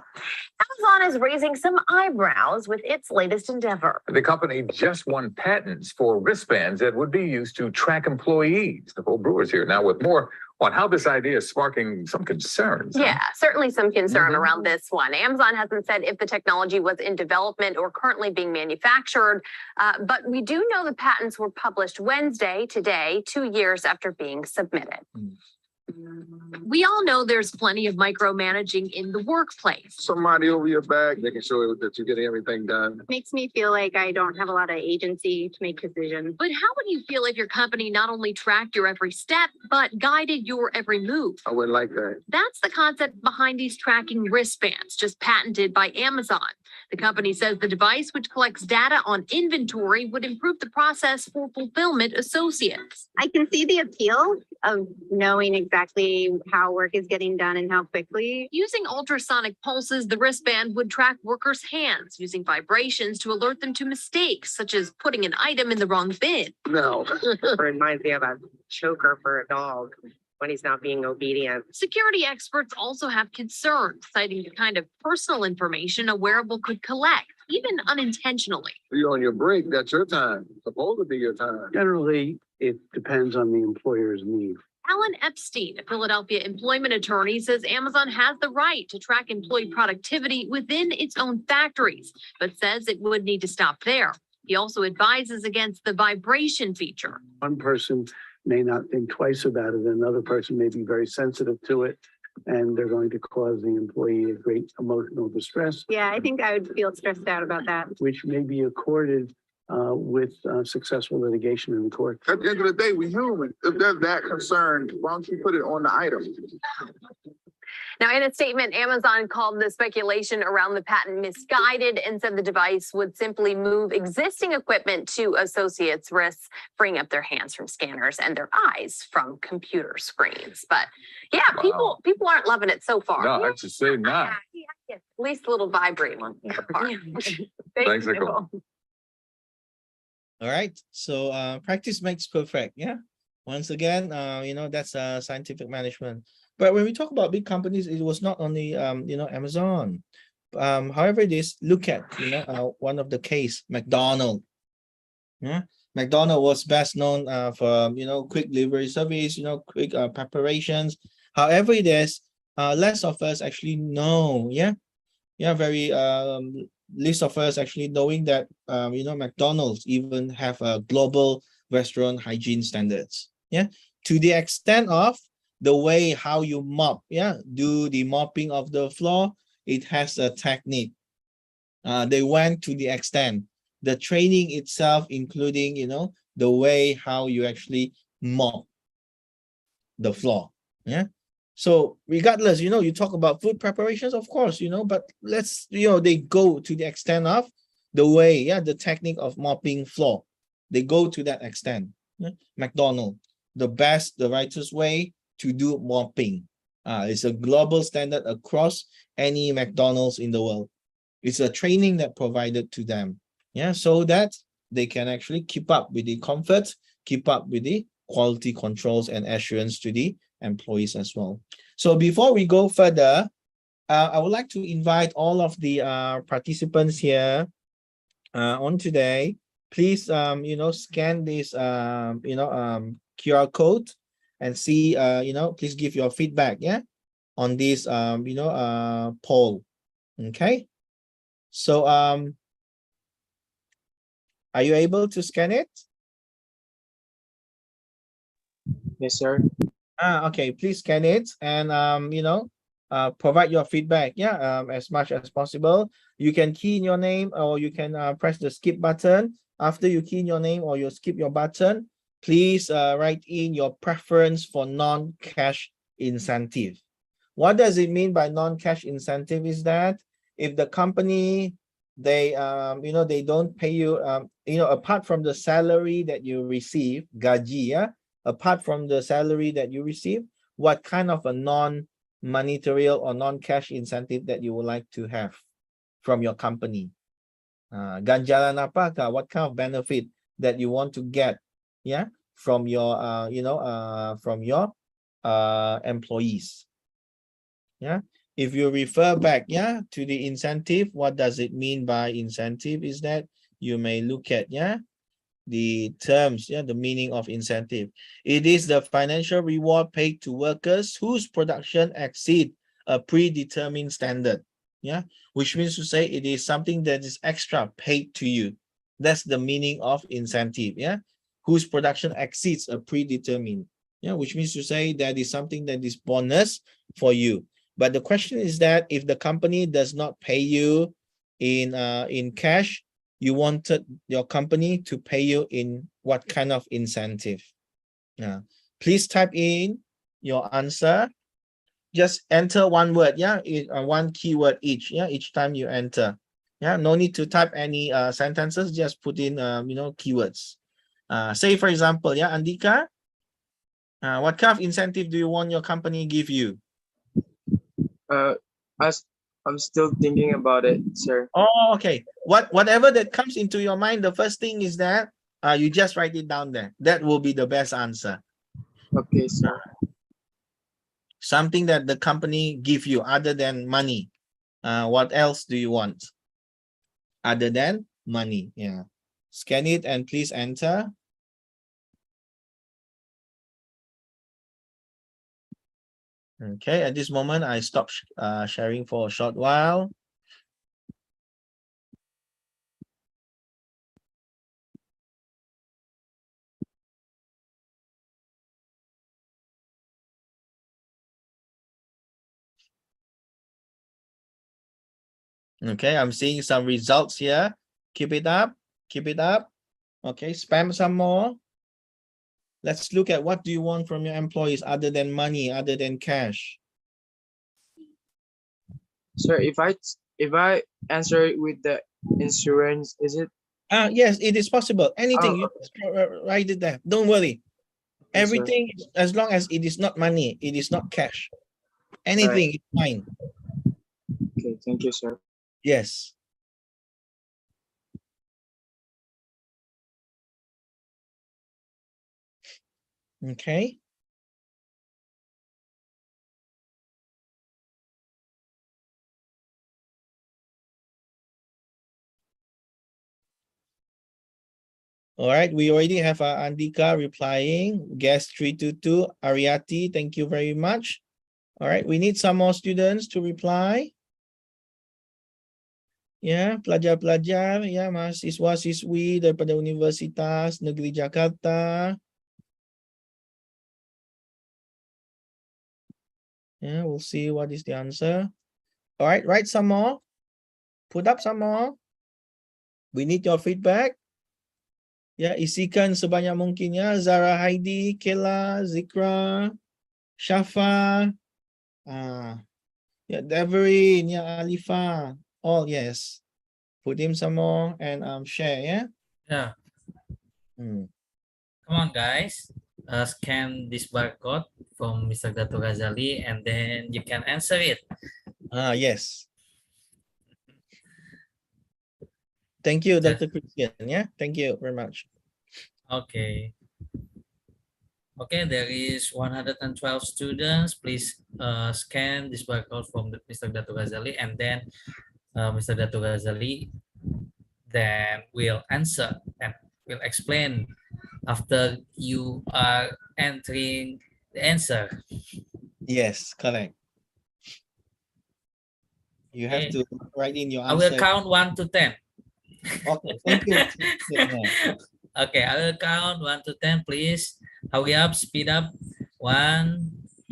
Amazon is raising some eyebrows with its latest endeavor. The company just won patents for wristbands that would be used to track employees. Nicole Brewer's here now with more on how this idea is sparking some concerns. Yeah, certainly some concern around this one. Amazon hasn't said if the technology was in development or currently being manufactured, but we do know the patents were published Wednesday, today, 2 years after being submitted. We all know there's plenty of micromanaging in the workplace. Somebody over your back, making sure that you're getting everything done. Makes me feel like I don't have a lot of agency to make decisions. But how would you feel if your company not only tracked your every step, but guided your every move? I wouldn't like that. That's the concept behind these tracking wristbands, just patented by Amazon. The company says the device, which collects data on inventory, would improve the process for fulfillment associates. I can see the appeal of knowing exactly how work is getting done and how quickly. Using ultrasonic pulses, the wristband would track workers' hands, using vibrations to alert them to mistakes, such as putting an item in the wrong bin. No. Reminds me of a choker for a dog when he's not being obedient. Security experts also have concerns, citing the kind of personal information a wearable could collect, even unintentionally. You're on your break, that's your time. It's supposed to be your time. Generally, it depends on the employer's need. Alan Epstein, a Philadelphia employment attorney, says Amazon has the right to track employee productivity within its own factories, but says it would need to stop there. He also advises against the vibration feature. One person may not think twice about it. Another person may be very sensitive to it, and they're going to cause the employee a great emotional distress. Yeah, I think I would feel stressed out about that. Which may be accorded with successful litigation in the court. At the end of the day, we're human. If they're that concerned, why don't you put it on the item? Now, in a statement, Amazon called the speculation around the patent misguided and said the device would simply move existing equipment to associates' wrists, freeing up their hands from scanners and their eyes from computer screens. But yeah, Wow. people aren't loving it so far. No, I should say not. At least a little vibrate one part. Thanks, Nicole. All right. So practice makes perfect. Yeah. Once again, that's scientific management. But when we talk about big companies, it was not only Amazon. However, look at one of the case, McDonald's. Yeah. McDonald's was best known for quick delivery service, quick preparations. However, it is less of us actually know. Very least of us actually knowing that McDonald's even have a global restaurant hygiene standards. To the extent of the way how you mop, do the mopping of the floor, it has a technique. They went to the extent, the training itself, including the way how you actually mop the floor. So regardless, you talk about food preparations, of course, but let's, they go to the extent of the way, the technique of mopping floor. They go to that extent. McDonald's, the righteous way to do mopping. It's a global standard across any McDonald's in the world. It's a training that provided to them. So that they can actually keep up with the comfort, keep up with the quality controls and assurance to the employees as well. So before we go further, I would like to invite all of the participants here on today. Please, scan this, QR code and see, please give your feedback, on this, poll. Okay. So, are you able to scan it? Yes, sir. Okay, please scan it and provide your feedback as much as possible. You can key in your name or you can press the skip button. After you key in your name or you skip your button, please write in your preference for non-cash incentive. What does it mean by non-cash incentive? Is that if the company they don't pay you apart from the salary that you receive, gaji, apart from the salary that you receive, what kind of a non-monetary or non-cash incentive that you would like to have from your company? Ganjaran apakah? What kind of benefit that you want to get, from your employees? If you refer back, to the incentive, what does it mean by incentive? Is that you may look at, the terms, the meaning of incentive. It is the financial reward paid to workers whose production exceed a predetermined standard. Which means to say it is something that is extra paid to you. That's the meaning of incentive. Whose production exceeds a predetermined. Which means to say that is something that is bonus for you. But the question is that if the company does not pay you in cash, you wanted your company to pay you in what kind of incentive? Please type in your answer. Just enter one word, one keyword each, each time you enter. No need to type any sentences, just put in keywords. Say for example, Andika, what kind of incentive do you want your company give you? I'm still thinking about it, sir. Oh, okay. Whatever that comes into your mind, the first thing is that you just write it down there. That will be the best answer. Okay, sir. Something that the company give you other than money. What else do you want? Other than money. Scan it and please enter. Okay, at this moment, I stop sharing for a short while. Okay, I'm seeing some results here. Keep it up. Keep it up. Okay, spam some more. Let's look at what do you want from your employees other than money, other than cash. Sir, if I answer it with the insurance, is it? Yes, it is possible. Anything, Oh, you just write it there. Don't worry. yes, sir. Everything, as long as it is not money, it is not cash. Anything is fine. Okay, thank you, sir. Yes. Okay. All right, we already have Andika replying. Guest 322, Ariati, thank you very much. All right, we need some more students to reply. Ya, pelajar-pelajar, ya, mahasiswa-siswi daripada Universitas Negeri Jakarta. Yeah, we'll see what is the answer. All right, write some more. Put up some more. We need your feedback. Ya, isikan sebanyak mungkinnya. Zara Heidi, Kela, Zikra, Shafa, ya, Deverin, ya, Alifa. All yes. Put in some more and share, yeah? Yeah. Come on, guys. Scan this barcode from Mr. Datu Razali, and then you can answer it. Yes. Thank you, Dr. Christian. Yeah, thank you very much. Okay. Okay, there is 112 students. Please scan this barcode from Mr. Datu Razali, and then Mr. Datu Razali then will answer and will explain after you are entering the answer. Yes, correct. You have to write in your answer. I will count 1 to 10. Okay, thank you. Okay, I will count 1 to 10, please. Hurry up, speed up. 1,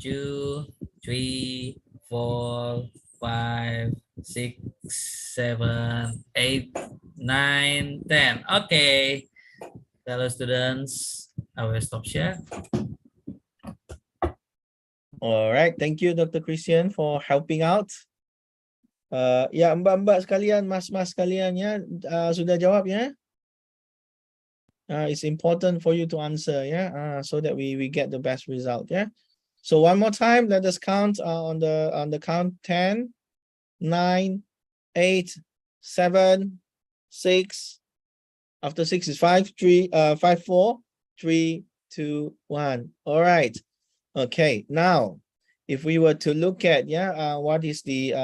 2, 3, 4, 5, 6, 7, 8, 9, 10. Okay. Hello, students. I will stop share. All right, thank you, Dr. Christian, for helping out. Ya, mbak-mbak sekalian, mas-mas sekalian, ya, sudah jawab, ya? It's important for you to answer, yeah, so that we get the best result, yeah. So one more time, let us count on the count 10, 9, 8, 7, 6. After 6 is 5, 3, 5, 4, 3, 2, 1. All right. Okay. Now, if we were to look at, what is the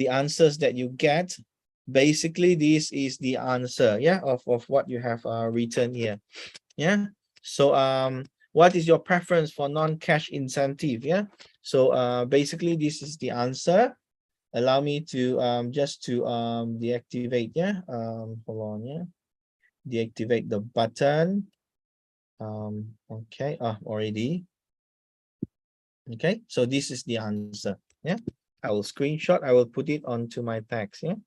answers that you get? Basically, this is the answer, of what you have written here. Yeah. So what is your preference for non-cash incentive? Yeah. So basically, this is the answer. Allow me to just to deactivate. Yeah. Hold on. Yeah. Deactivate the button. Okay. Already. Okay. So this is the answer. Yeah. I will screenshot. I will put it onto my text. Yeah.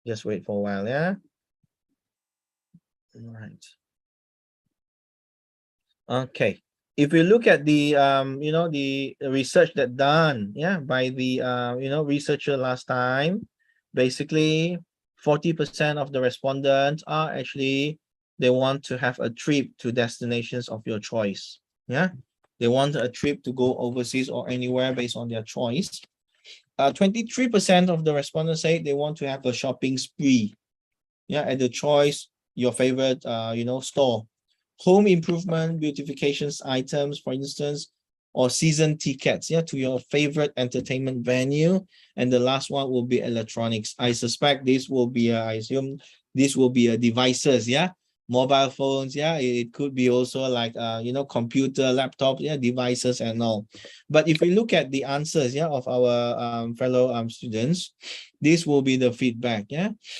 Just wait for a while, yeah. All right. Okay. If we look at the the research that done, by the researcher last time, basically 40% of the respondents are actually they want to have a trip to destinations of your choice. Yeah, they want a trip to go overseas or anywhere based on their choice. 23% of the respondents say they want to have a shopping spree. Yeah, at the choice, your favorite store. Home improvement, beautifications items, for instance, or season tickets, to your favorite entertainment venue. And the last one will be electronics. I suspect this will be, I assume this will be devices, mobile phones, it could be also like computer, laptop, devices and all. But if we look at the answers, of our fellow students, this will be the feedback.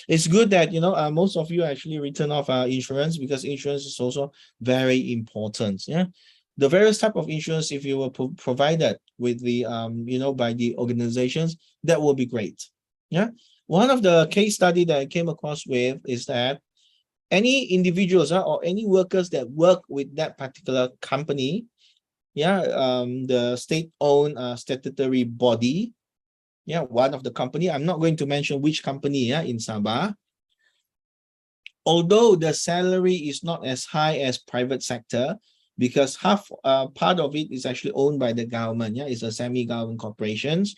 It's good that most of you actually written off insurance, because insurance is also very important. The various type of insurance, if you were provided with the by the organizations, that will be great. One of the case study that I came across with is that any individuals or any workers that work with that particular company, the state-owned statutory body, one of the company, I'm not going to mention which company in Sabah, although the salary is not as high as private sector, because half part of it is actually owned by the government, it's a semi-government corporations.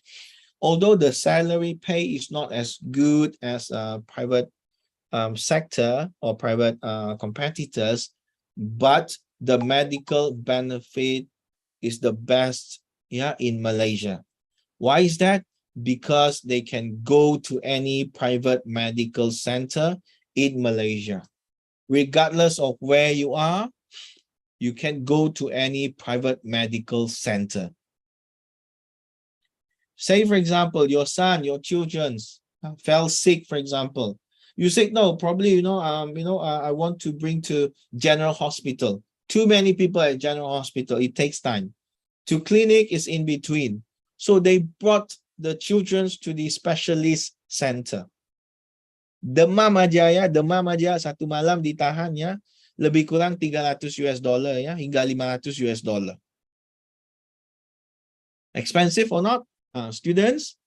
Although the salary pay is not as good as private sector or private competitors, but the medical benefit is the best in Malaysia. Why is that? Because they can go to any private medical center in Malaysia. Regardless of where you are, you can go to any private medical center. Say, for example, your son, your children fell sick, for example. You say, no, probably, I want to bring to general hospital. Too many people at general hospital, it takes time. To clinic is in between. So they brought the children to the specialist center. Demam aja satu malam ditahan lebih kurang $300 hingga $500. Expensive or not? Students,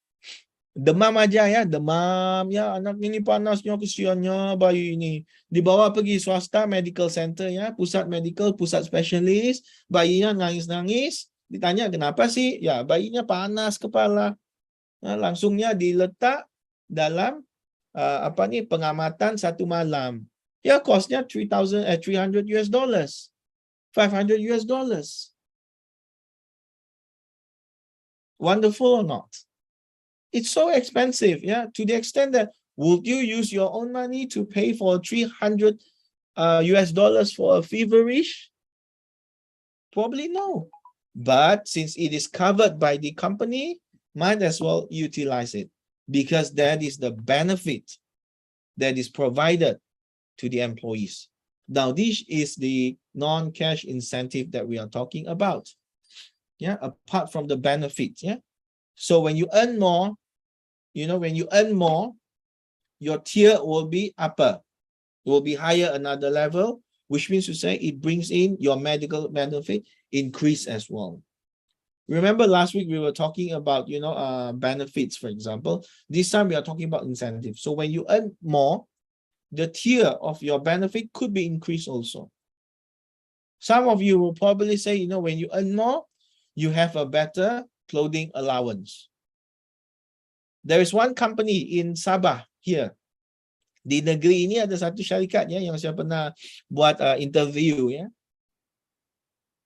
demam aja demam anak ini panasnya, kesiannya bayi ini, dibawa pergi swasta medical center pusat medical, pusat spesialis, bayinya nangis-nangis, ditanya kenapa sih? Bayinya panas kepala. Langsungnya diletak dalam pengamatan satu malam. Costnya $300, $500. Wonderful or not? It's so expensive, to the extent that would you use your own money to pay for $300 for a feverish? Probably no. But since it is covered by the company, might as well utilize it, because that is the benefit that is provided to the employees. Now, this is the non-cash incentive that we are talking about. Apart from the benefit. So when you earn more, your tier will be upper, will be higher another level, which means to say it brings in your medical benefit increase as well. Remember last week we were talking about, benefits, for example. This time we are talking about incentives. So when you earn more, the tier of your benefit could be increased also. Some of you will probably say, when you earn more, you have a better clothing allowance. There is one company in Sabah here. Di negeri ini ada satu syarikat yang saya pernah buat interview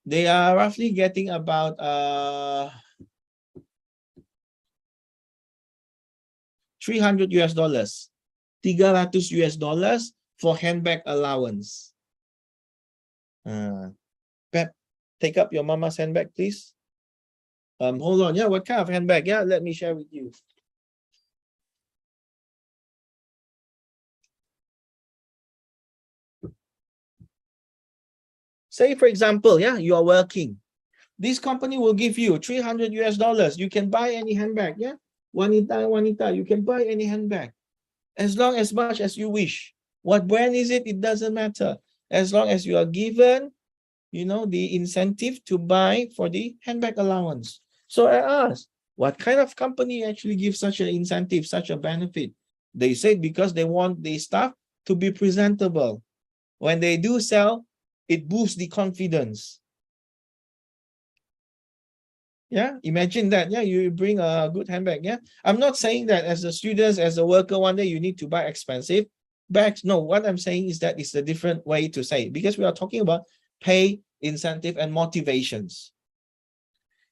They are roughly getting about $300, $300 for handbag allowance. Pep, take up your mama's handbag, please. Hold on, what kind of handbag? Let me share with you. Say, for example, you are working. This company will give you $300. You can buy any handbag, Wanita, you can buy any handbag. As long as much as you wish. What brand is it? It doesn't matter. As long as you are given, the incentive to buy for the handbag allowance. So I asked, what kind of company actually gives such an incentive, such a benefit? They said because they want the staff to be presentable. When they do sell, it boosts the confidence. Imagine that. You bring a good handbag. I'm not saying that as a student, as a worker, one day you need to buy expensive bags. No, what I'm saying is that it's a different way to say it, because we are talking about pay, incentive, and motivations.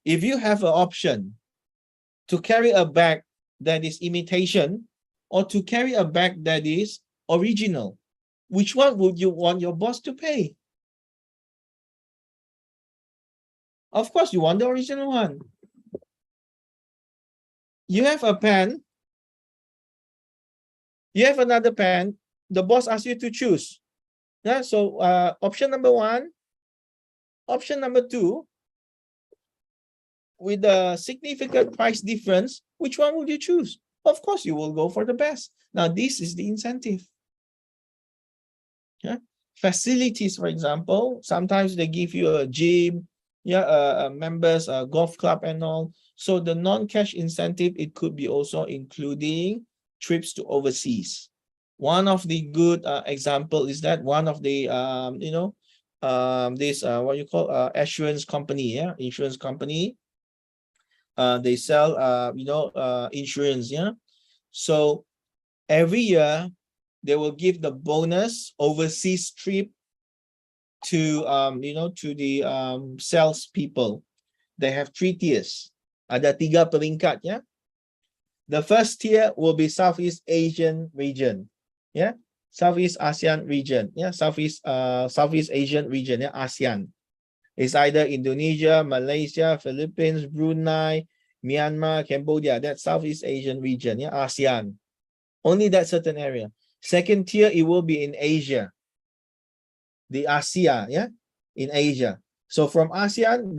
If you have an option to carry a bag that is imitation or to carry a bag that is original, which one would you want your boss to pay? Of course, you want the original one. You have a pen. You have another pen. The boss asks you to choose. So option number 1, option number 2, with a significant price difference, which one would you choose? Of course, you will go for the best. Now, this is the incentive. Yeah, facilities, for example, sometimes they give you a gym, yeah, members, a golf club and all. So the non-cash incentive, it could be also including trips to overseas. One of the good example is that one of the this what you call assurance company, yeah, insurance company. They sell insurance, yeah. So every year they will give the bonus overseas trip to to the sales people. They have 3 tiers. Ada 3 peringkat, yeah. The first tier will be Southeast Asian region, yeah. Southeast ASEAN region, yeah. Southeast Asian region, yeah. ASEAN. It's either Indonesia, Malaysia, Philippines, Brunei, Myanmar, Cambodia. That's Southeast Asian region, yeah. ASEAN. Only that certain area. Second tier, it will be in Asia. The ASEA, yeah, in Asia. So from ASEAN,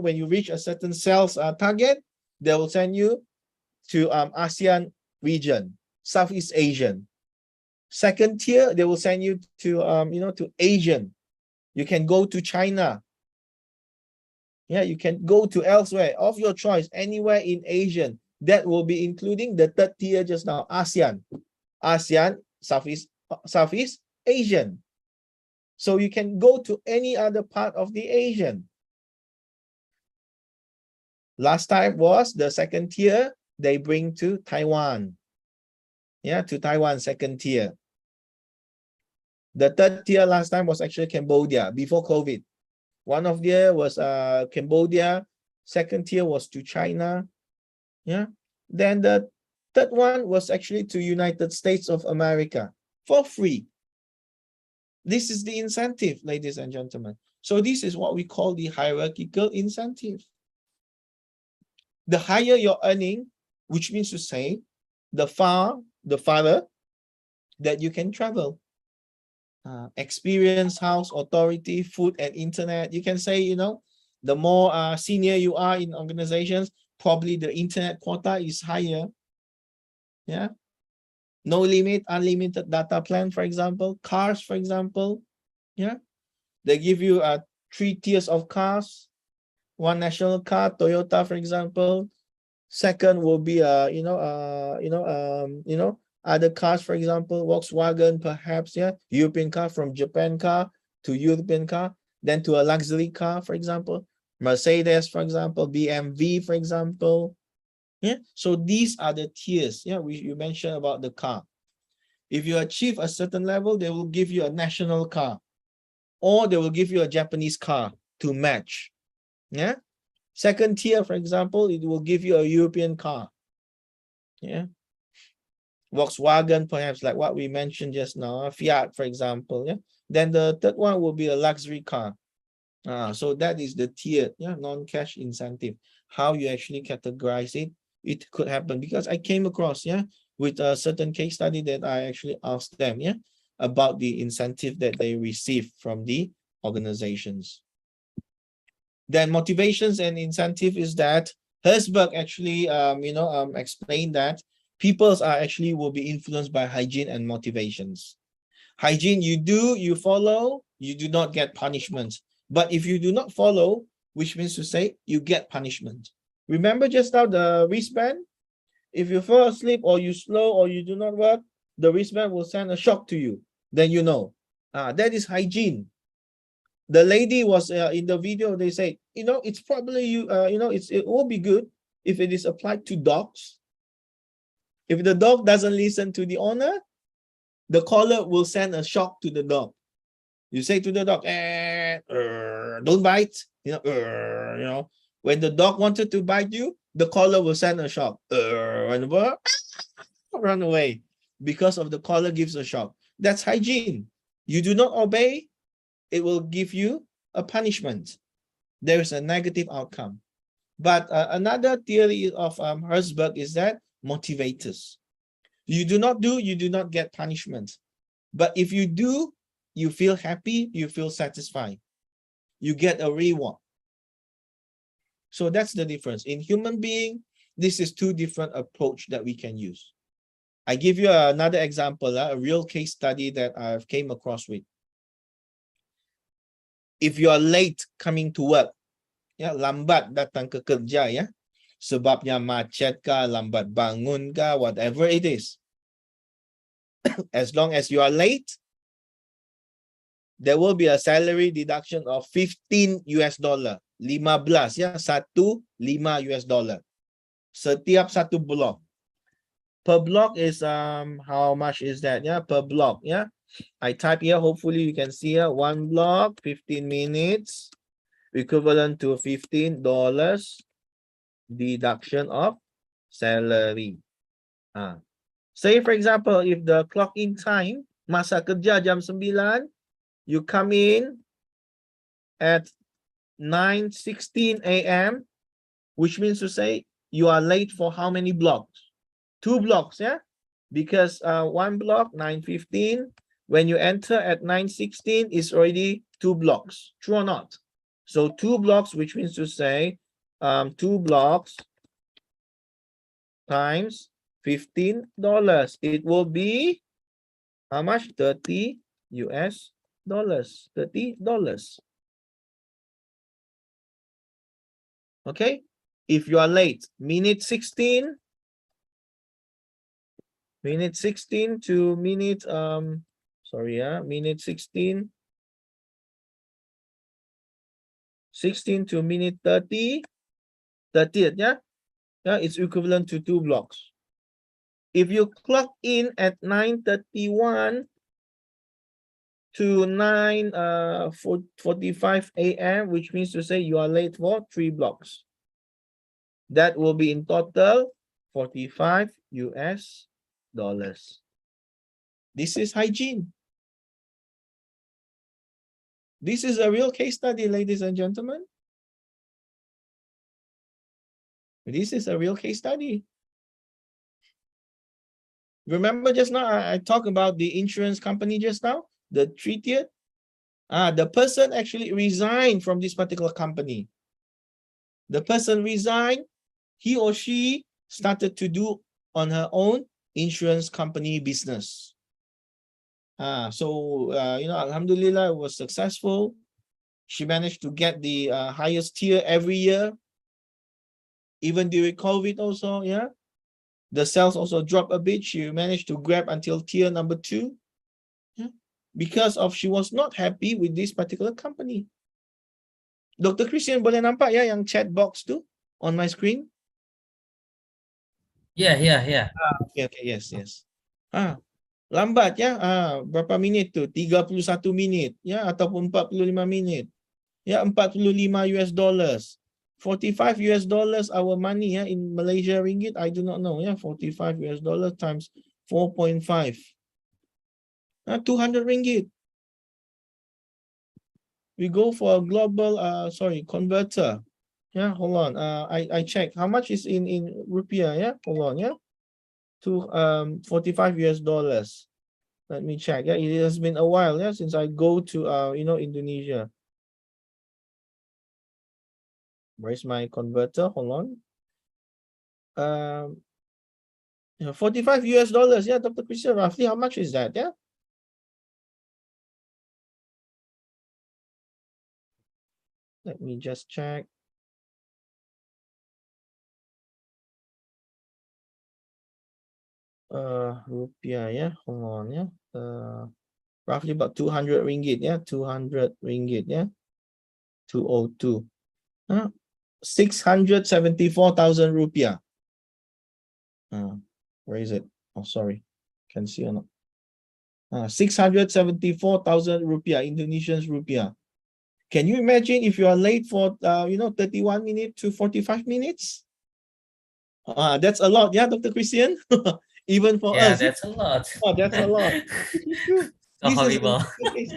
when you reach a certain sales target, they will send you to ASEAN region, Southeast Asian. Second tier, they will send you to to Asian. You can go to China. Yeah, you can go to elsewhere of your choice, anywhere in Asian. That will be including the third tier just now, ASEAN. ASEAN, Southeast Asian. So you can go to any other part of the Asian. Last time was the second tier, they bring to Taiwan. Yeah, to Taiwan, second tier. The third tier last time was actually Cambodia before COVID. One of there was Cambodia. Second tier was to China. Yeah. Then the third one was actually to United States of America for free. This is the incentive, ladies and gentlemen. So this is what we call the hierarchical incentive. The higher your earning, which means to say, the farther that you can travel. Experience, house, authority, food, and internet. You can say, the more senior you are in organizations, probably the internet quota is higher. Yeah. No limit, unlimited data plan, for example. Cars, for example. Yeah. They give you 3 tiers of cars. One national car, Toyota, for example. Second will be other cars, for example, Volkswagen, perhaps, yeah, European car, from Japan car to European car, then to a luxury car, for example, Mercedes, for example, BMW, for example. Yeah, so these are the tiers. Yeah, you mentioned about the car. If you achieve a certain level, they will give you a national car, or they will give you a Japanese car to match. Yeah. Second tier, for example, it will give you a European car. Yeah. Volkswagen, perhaps, like what we mentioned just now, Fiat, for example. Yeah. Then the third one will be a luxury car. So that is the tier, yeah, non-cash incentive. How you actually categorize it, it could happen, because I came across, yeah, with a certain case study that I actually asked them, yeah, about the incentive that they receive from the organizations. Then motivations and incentive is that Herzberg actually, explained that peoples are actually will be influenced by hygiene and motivations. Hygiene, you follow, you do not get punishment. But if you do not follow, which means to say you get punishment. Remember just now the wristband? If you fall asleep or you slow or you do not work, the wristband will send a shock to you. Then you know. That is hygiene. The lady was in the video, they say, it's probably it will be good if it is applied to dogs. If the dog doesn't listen to the owner, the collar will send a shock to the dog. You say to the dog, don't bite. When the dog wanted to bite you, the collar will send a shock. Run away, because of the collar gives a shock. That's hygiene. You do not obey, it will give you a punishment. There is a negative outcome. But another theory of Herzberg is that motivators. You do not do, you do not get punishment. But if you do, you feel happy, you feel satisfied. You get a reward. So that's the difference. In human being, this is 2 different approach that we can use. I give you another example, a real case study that I've came across with. If you are late coming to work, ya, lambat datang ke kerja, ya, sebabnya macet kah, lambat bangun kah, whatever it is. As long as you are late, there will be a salary deduction of $15 US. 15, ya, 15 US dollar. Setiap satu block. Per block is how much is that? Yeah, per block. Yeah, I type here. Hopefully you can see here. One block, 15 minutes, equivalent to $15 deduction of salary. Say for example, if the clock in time, masa kerja jam 9, you come in at 9:16 a.m., which means to say you are late for how many blocks? 2 blocks, yeah? Because one block, 9:15, when you enter at 9:16, is already 2 blocks. True or not? So 2 blocks, which means to say 2 blocks times $15. It will be how much? $30 US. $30. Okay? If you are late, minute 16 to minute minute 16 to minute 30th, yeah, it's equivalent to 2 blocks. If you clock in at 9:31 to 9:45 a.m., which means to say you are late for 3 blocks. That will be in total $45 US. This is hygiene. This is a real case study, ladies and gentlemen. This is a real case study. Remember just now I talked about the insurance company just now, the 3-tiered. The person actually resigned from this particular company. The person resigned, he or she started to do on her own insurance company business. Alhamdulillah, it was successful. She managed to get the highest tier every year, even during COVID also, yeah. The sales also dropped a bit. She managed to grab until tier number 2, yeah, because of she was not happy with this particular company. Dr. Christian, boleh nampak ya yang chat box tu on my screen? Yeah. Okay, yes. Lambat ya, berapa minit tu? 31 minit ya, ataupun 45 minit. Ya, 45 US dollars. 45 US dollars our money ya, in Malaysia ringgit, I do not know ya, 45 US dollars times 4.5. 200 ringgit. We go for a global converter. Yeah, hold on. I check how much is in rupiah. Yeah, hold on. Yeah, to 45 US dollars. Let me check. Yeah, it has been a while. Yeah, since I go to Indonesia. Where's my converter? Hold on. 45 US dollars. Yeah, Dr. Christian, roughly how much is that? Yeah. Let me just check. Rupiah, yeah, hold on, yeah. Roughly about 200 ringgit, yeah, 200 ringgit, yeah. 202. 674,000 rupiah. Where is it? Oh, sorry. Can see or not? 674,000 rupiah, Indonesian rupiah. Can you imagine if you are late for 31 minutes to 45 minutes? That's a lot, yeah, Dr. Christian. Even for us. Yeah, that's a lot. Oh, that's a lot. So horrible. It's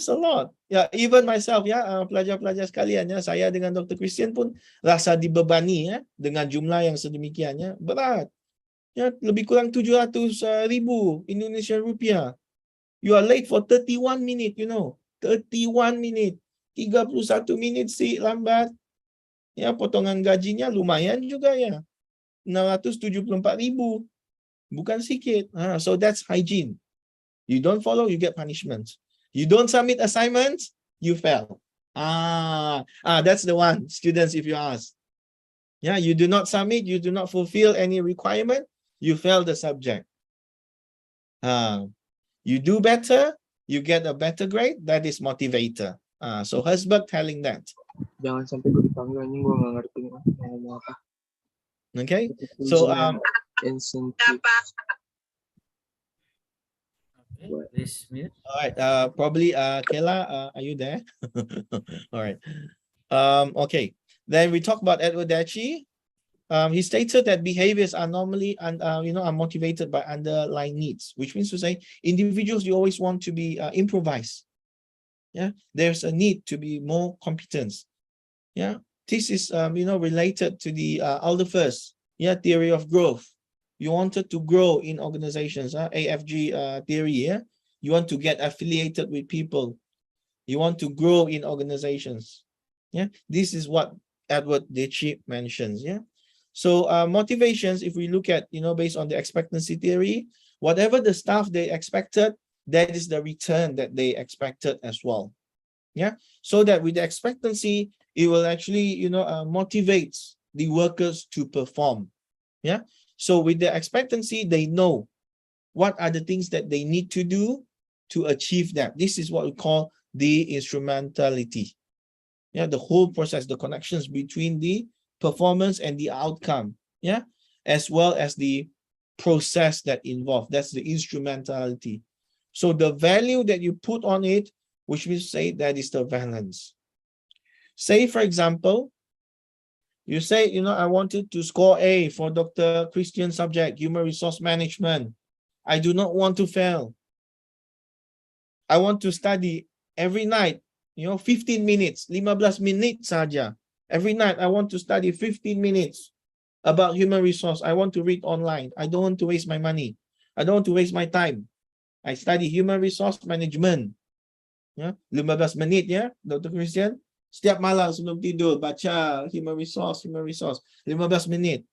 a lot. Ya, even myself ya, pelajar-pelajar sekalian ya, saya dengan Dr. Christian pun rasa dibebani ya dengan jumlah yang sedemikian ya, berat. Ya, lebih kurang 700,000 Indonesian rupiah. You are late for 31 minutes, 31 minit. 31 minit sih lambat. Ya, potongan gajinya lumayan juga ya. 674,000. Bukan sikit. So that's hygiene. You don't follow, you get punishment. You don't submit assignments, you fail. That's the one, students, if you ask. Yeah, you do not submit, you do not fulfill any requirement, you fail the subject. You do better, you get a better grade, that is motivator. So Herzberg telling that. Jangan sampai gue dipanggil anjing, gue nggak ngerti mau ngomong apa. Okay, so Incentive. Okay, please mute. all right, probably Kayla, are you there? All right. Okay, then we talk about Edward Deci. He stated that behaviors are normally are motivated by underlying needs, which means to say individuals, you always want to be improvise. Yeah, there's a need to be more competence. Yeah, this is related to the Alderfer's theory of growth. You wanted to grow in organizations, AFG theory. Yeah, you want to get affiliated with people. You want to grow in organizations. Yeah, this is what Edward Deci mentions. Yeah. So motivations, if we look at, based on the expectancy theory, whatever the staff they expected, that is the return that they expected as well. Yeah. So that with the expectancy, it will actually, motivate the workers to perform. Yeah. So with the expectancy, they know what are the things that they need to do to achieve that. This is what we call the instrumentality. Yeah. The whole process, the connections between the performance and the outcome, as well as the process that involved. That's the instrumentality. So the value that you put on it, which means say that is the valence. Say, for example, you say, I wanted to score A for Dr. Christian subject, human resource management. I do not want to fail. I want to study every night, 15 minutes, 15 minit saja. Every night, I want to study 15 minutes about human resource. I want to read online. I don't want to waste my money. I don't want to waste my time. I study human resource management. 15 menit ya, Dr. Christian. Setiap malam sebelum tidur, baca human resource. 15 menit.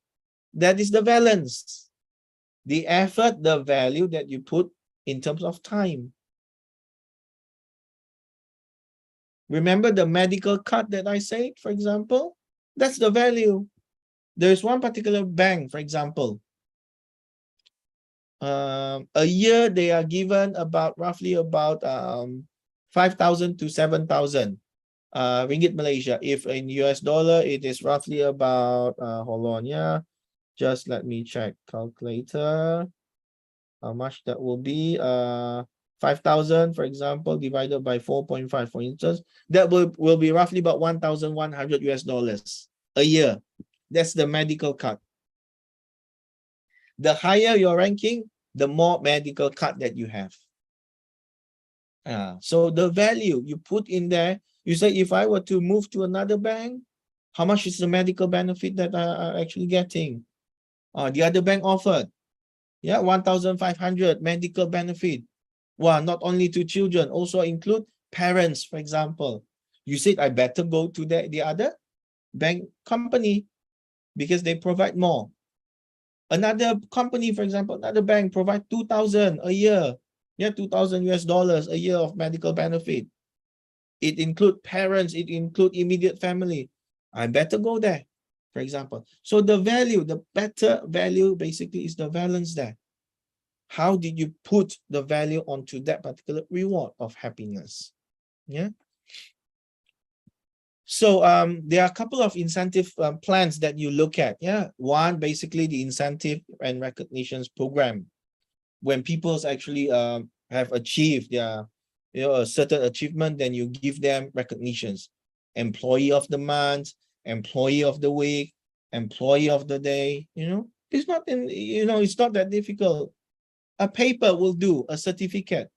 That is the balance. The effort, the value that you put in terms of time. Remember the medical card that I said, for example? That's the value. There's one particular bank, for example. A year they are given roughly about 5,000 to 7,000 ringgit Malaysia. If in US dollar, it is roughly about, hold on, just let me check calculator. How much that will be? 5,000, for example, divided by 4.5, for instance, that will be roughly about 1,100 US dollars a year. That's the medical card. The higher your ranking, the more medical card that you have. So the value you put in there, you say, if I were to move to another bank, how much is the medical benefit that I'm actually getting? The other bank offered, 1,500 medical benefit. Well, not only to children, also include parents, for example. You said, I better go to the other bank company because they provide more. Another company, for example, another bank provide 2,000 a year. 2,000 US dollars a year of medical benefit. It include parents, it include immediate family. I better go there, for example. So the value, the better value basically is the balance there. How did you put the value onto that particular reward of happiness? So there are a couple of incentive plans that you look at. One, basically the incentive and recognitions program. When people actually have achieved their a certain achievement, then you give them recognitions. Employee of the month, employee of the week, employee of the day. It's not it's not that difficult. A paper will do, a certificate.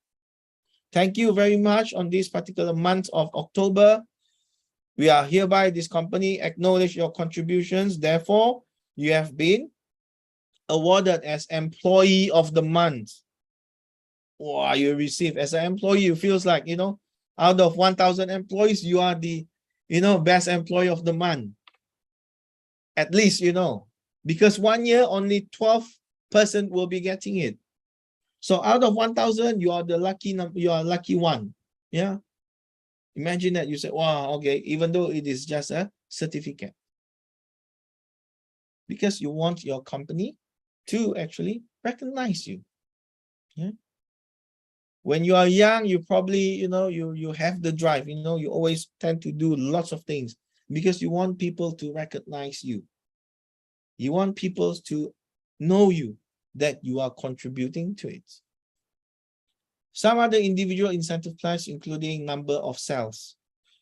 Thank you very much on this particular month of October. We are hereby, this company, acknowledge your contributions. Therefore, you have been awarded as employee of the month. Wow, you receive as an employee, it feels like, out of 1,000 employees, you are the, best employee of the month. At least, because 1 year only 12% will be getting it. So out of 1,000, you are the lucky number, you are lucky one. Yeah. Imagine that you say, wow, okay, even though it is just a certificate. Because you want your company to actually recognize you. Yeah. When you are young, you probably, you have the drive, you always tend to do lots of things because you want people to recognize you. You want people to know you, that you are contributing to it. Some other individual incentive plans, including number of cells,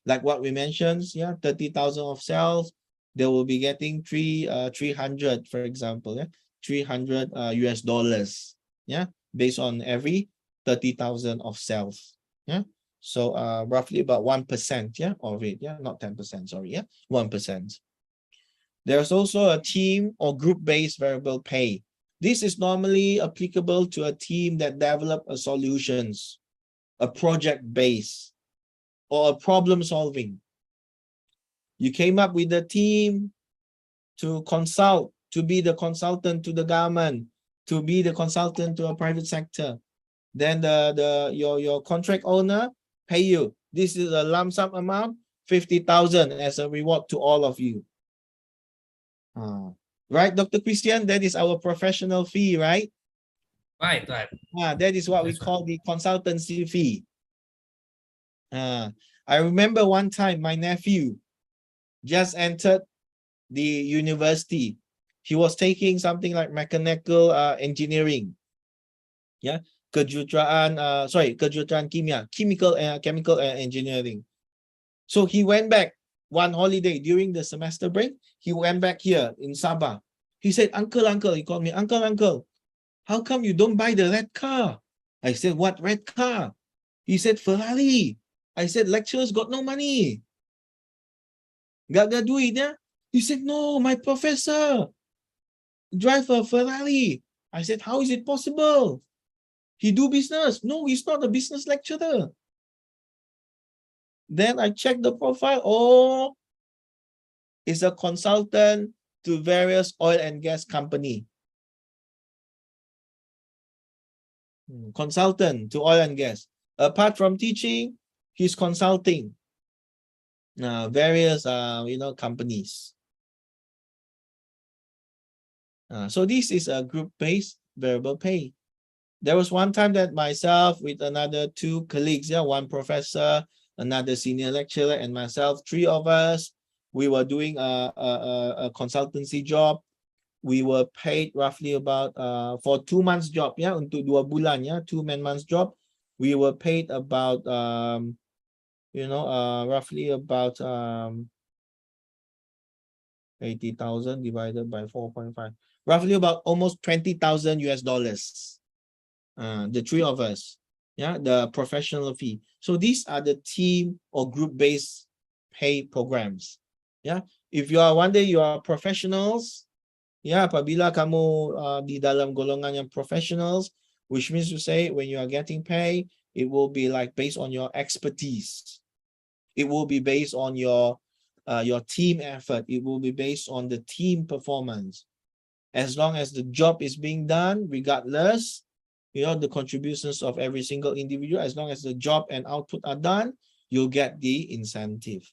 like what we mentioned, 30,000 of cells, they will be getting 300, for example, 300 US dollars, based on every 30,000 of cells, so roughly about 1%, of it, not 10%, sorry, 1%. There's also a team or group-based variable pay. This is normally applicable to a team that develop a solutions, a project base, or a problem solving. You came up with a team to consult, to be the consultant to the government, to be the consultant to a private sector. Then your contract owner pay you. This is a lump sum amount, 50,000 as a reward to all of you. Right, Dr. Christian, that is our professional fee, right? Right. That is what we call the consultancy fee. I remember one time my nephew just entered the university. He was taking something like mechanical engineering. Kejuruteraan kimia, chemical engineering. So he went back one holiday during the semester break. He went back here in Sabah. He said, uncle, he called me, uncle, how come you don't buy the red car? I said, what red car? He said, Ferrari. I said, lecturers got no money. Gak ada duit, ya? He said, no, my professor drive a Ferrari. I said, how is it possible? He do business. No, he's not a business lecturer. Then I checked the profile. Oh, it's a consultant to various oil and gas company. Consultant to oil and gas. Apart from teaching, he's consulting various companies. So this is a group-based variable pay. There was one time that myself with another two colleagues, one professor, another senior lecturer, and myself, three of us, we were doing a consultancy job. We were paid roughly about for 2 months job, untuk 2 bulan, 2 months job. We were paid about roughly about 80,000 divided by 4.5, roughly about almost 20,000 US dollars. The three of us, the professional fee. So these are the team or group-based pay programs. If you are one day you are professionals, apabila kamu di dalam golongan yang professionals, which means to say when you are getting paid, it will be like based on your expertise. It will be based on your team effort. It will be based on the team performance. As long as the job is being done, regardless, the contributions of every single individual, as long as the job and output are done, you'll get the incentive.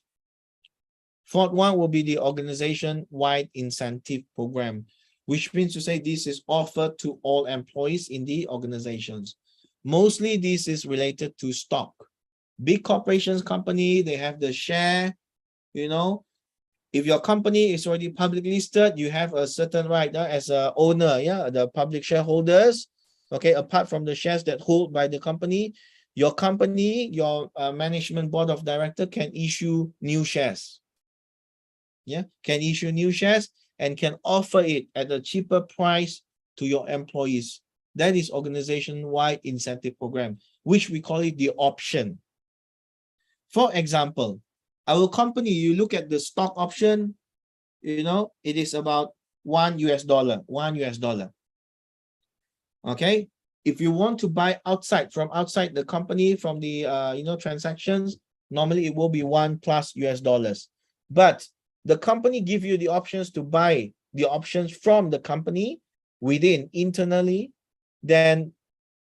Fourth one will be the organization-wide incentive program, which means to say this is offered to all employees in the organizations. Mostly this is related to stock. Big corporations company, they have the share, if your company is already publicly listed, you have a certain right as a owner, the public shareholders. Okay, apart from the shares that hold by the company, your management board of director can issue new shares. Can issue new shares and can offer it at a cheaper price to your employees. That is organization-wide incentive program, which we call it the option. For example, our company, you look at the stock option, it is about $1 US. Okay, if you want to buy from outside the company, from the transactions, normally it will be $1+ US. But the company give you the options to buy the options from the company within internally, then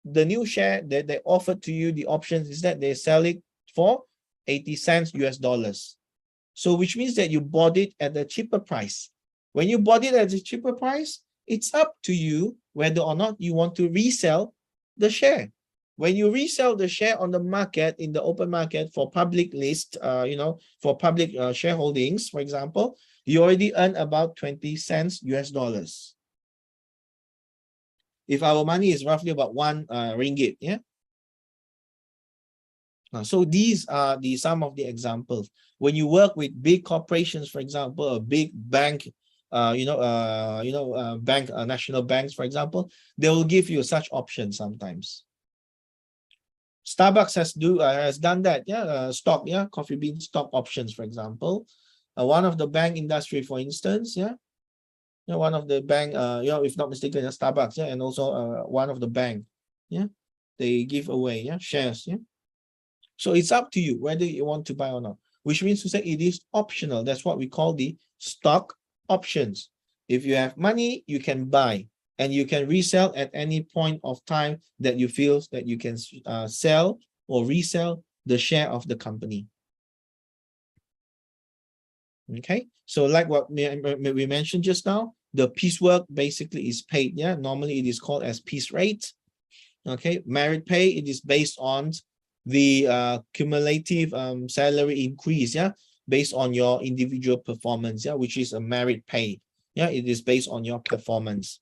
the new share that they offered to you, the options is that they sell it for 80 cents US dollars. So which means that you bought it at a cheaper price. When you bought it at a cheaper price, it's up to you whether or not you want to resell the share. When you resell the share on the market, in the open market for public list, for public shareholdings, for example, you already earn about 20 cents US dollars. If our money is roughly about 1 ringgit, yeah. So these are some of the examples. When you work with big corporations, for example, a big bank, national banks, for example, they will give you such options sometimes. Starbucks has done that, yeah. Stock, yeah, coffee bean stock options, for example. One of the bank industry, for instance, yeah. One of the bank, if not mistaken, Starbucks, yeah, and also one of the bank, yeah, they give away, yeah, shares, yeah. So it's up to you whether you want to buy or not, which means to say it is optional. That's what we call the stock options. If you have money, you can buy, and you can resell at any point of time that you feel that you can sell or resell the share of the company. Okay, so like what we mentioned just now, the piecework basically is paid. Yeah, normally it is called as piece rate. Okay, merit pay, it is based on the cumulative salary increase. Yeah, based on your individual performance. Yeah, which is a merit pay. Yeah, it is based on your performance.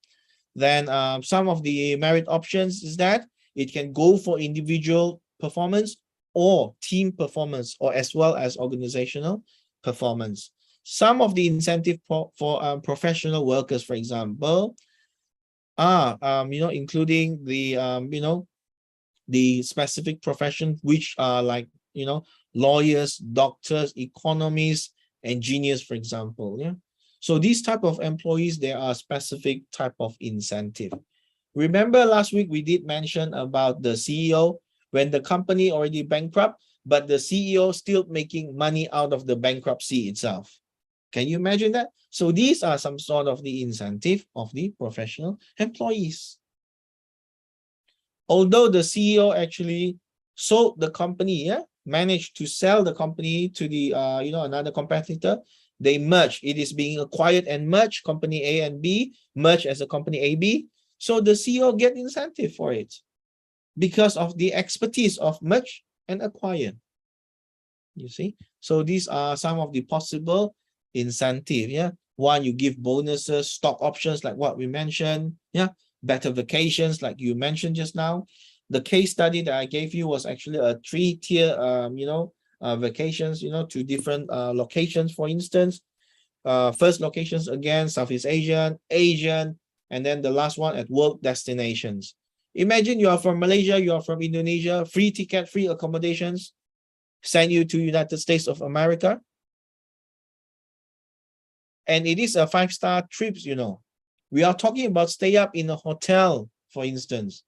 Then some of the merit options is that it can go for individual performance or team performance, or as well as organizational performance. Some of the incentive for professional workers, for example, are including the the specific profession, which are like lawyers, doctors, economists, engineers, for example. Yeah. So these type of employees, there are specific type of incentive. Remember last week we did mention about the CEO when the company already bankrupt, but the CEO still making money out of the bankruptcy itself. Can you imagine that? So these are some sort of the incentive of the professional employees. Although the CEO actually sold the company, yeah, managed to sell the company to the another competitor, they merge. It is being acquired and merged, company A and B, merged as a company AB. So the CEO get incentive for it because of the expertise of merge and acquire. You see? So these are some of the possible incentive. Yeah. One, you give bonuses, stock options like what we mentioned. Yeah. Better vacations like you mentioned just now. The case study that I gave you was actually a 3-tier vacations, to different locations, for instance. First locations again, Southeast Asian, and then the last one at world destinations. Imagine you are from Malaysia, you are from Indonesia, free ticket, free accommodations, send you to United States of America. And it is a 5-star trips, We are talking about stay up in a hotel, for instance.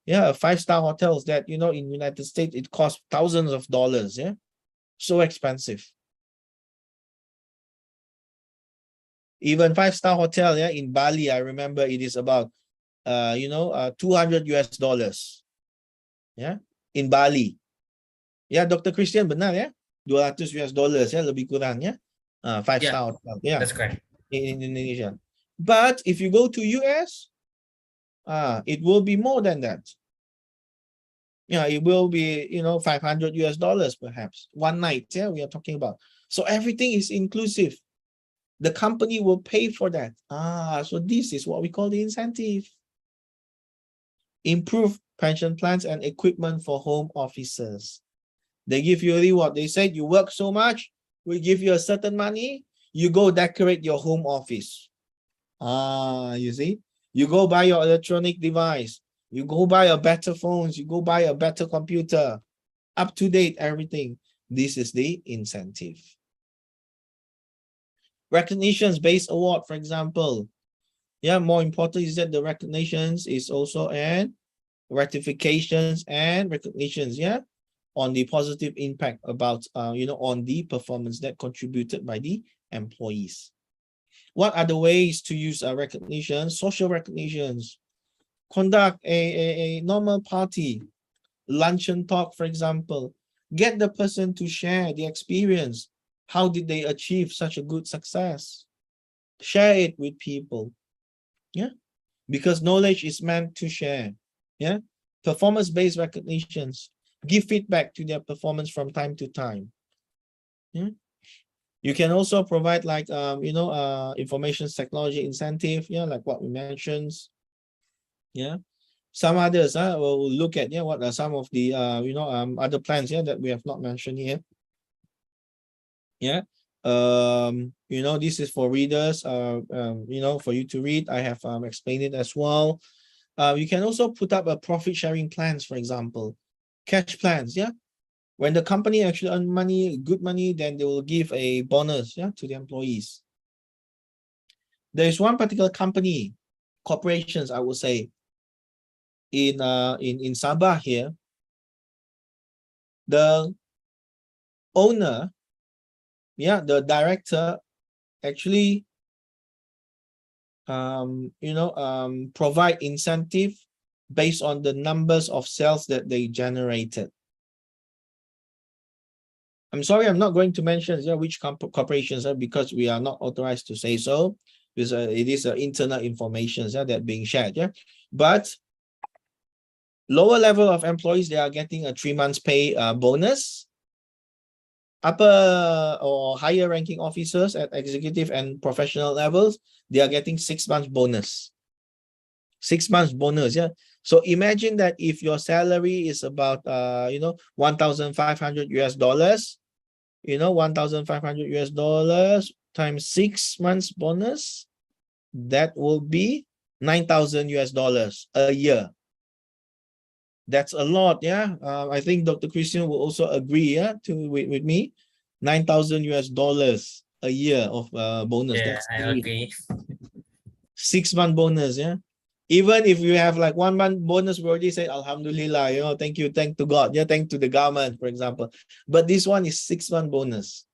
Yeah, a 5-star hotels that, in United States, it costs thousands of dollars. Yeah, so expensive. Even 5-star hotel, yeah, in Bali, I remember it is about, 200 US dollars. Yeah, in Bali. Yeah, Dr. Christian, benar ya? 200 US dollars ya, lebih kurang ya. 5-star hotel. Yeah, that's correct. In Indonesia. But if you go to US, it will be more than that. Yeah, it will be, 500 US dollars perhaps. One night, yeah, we are talking about. So everything is inclusive. The company will pay for that. So this is what we call the incentive. Improve pension plans and equipment for home offices. They give you a reward. They said you work so much, we give you a certain money, you go decorate your home office. You see? You go buy your electronic device. You go buy a better phones. You go buy a better computer. Up to date, everything. This is the incentive. Recognitions-based award, for example. Yeah, more important is that the recognitions is also an ratifications and recognitions, yeah, on the positive impact about, on the performance that contributed by the employees. What are the ways to use recognition? Social recognitions. Conduct a normal party, luncheon talk, for example. Get the person to share the experience. How did they achieve such a good success? Share it with people. Yeah, because knowledge is meant to share. Yeah, performance-based recognitions. Give feedback to their performance from time to time. Yeah. You can also provide like information technology incentive, yeah, like what we mentioned. Yeah. Some others we'll look at what are some of the other plans that we have not mentioned here. Yeah. This is for readers, for you to read. I have explained it as well. You can also put up a profit sharing plans, for example, cash plans. Yeah. When the company actually earn money, good money, then they will give a bonus to the employees. There is one particular company, corporations, I would say, in Sabah here. The owner, the director actually provide incentive based on the numbers of sales that they generated. I'm sorry, I'm not going to mention which corporations because we are not authorized to say so, because it is internal information that being shared. Yeah, but lower level of employees, they are getting a 3 months pay bonus. Upper or higher ranking officers at executive and professional levels, they are getting 6 months bonus. 6 months bonus. Yeah. So imagine that if your salary is about $1,500 US, $1,500 US times 6 months bonus, that will be $9,000 US a year. That's a lot. Yeah. I think Dr. Christian will also agree with me. $9,000 US a year of bonus. Yeah, That's I agree. 6 month bonus. Yeah. Even if you have like 1 month bonus, we already say Alhamdulillah, thank you, thank to God, thank to the government, for example. But this one is 6 month bonus.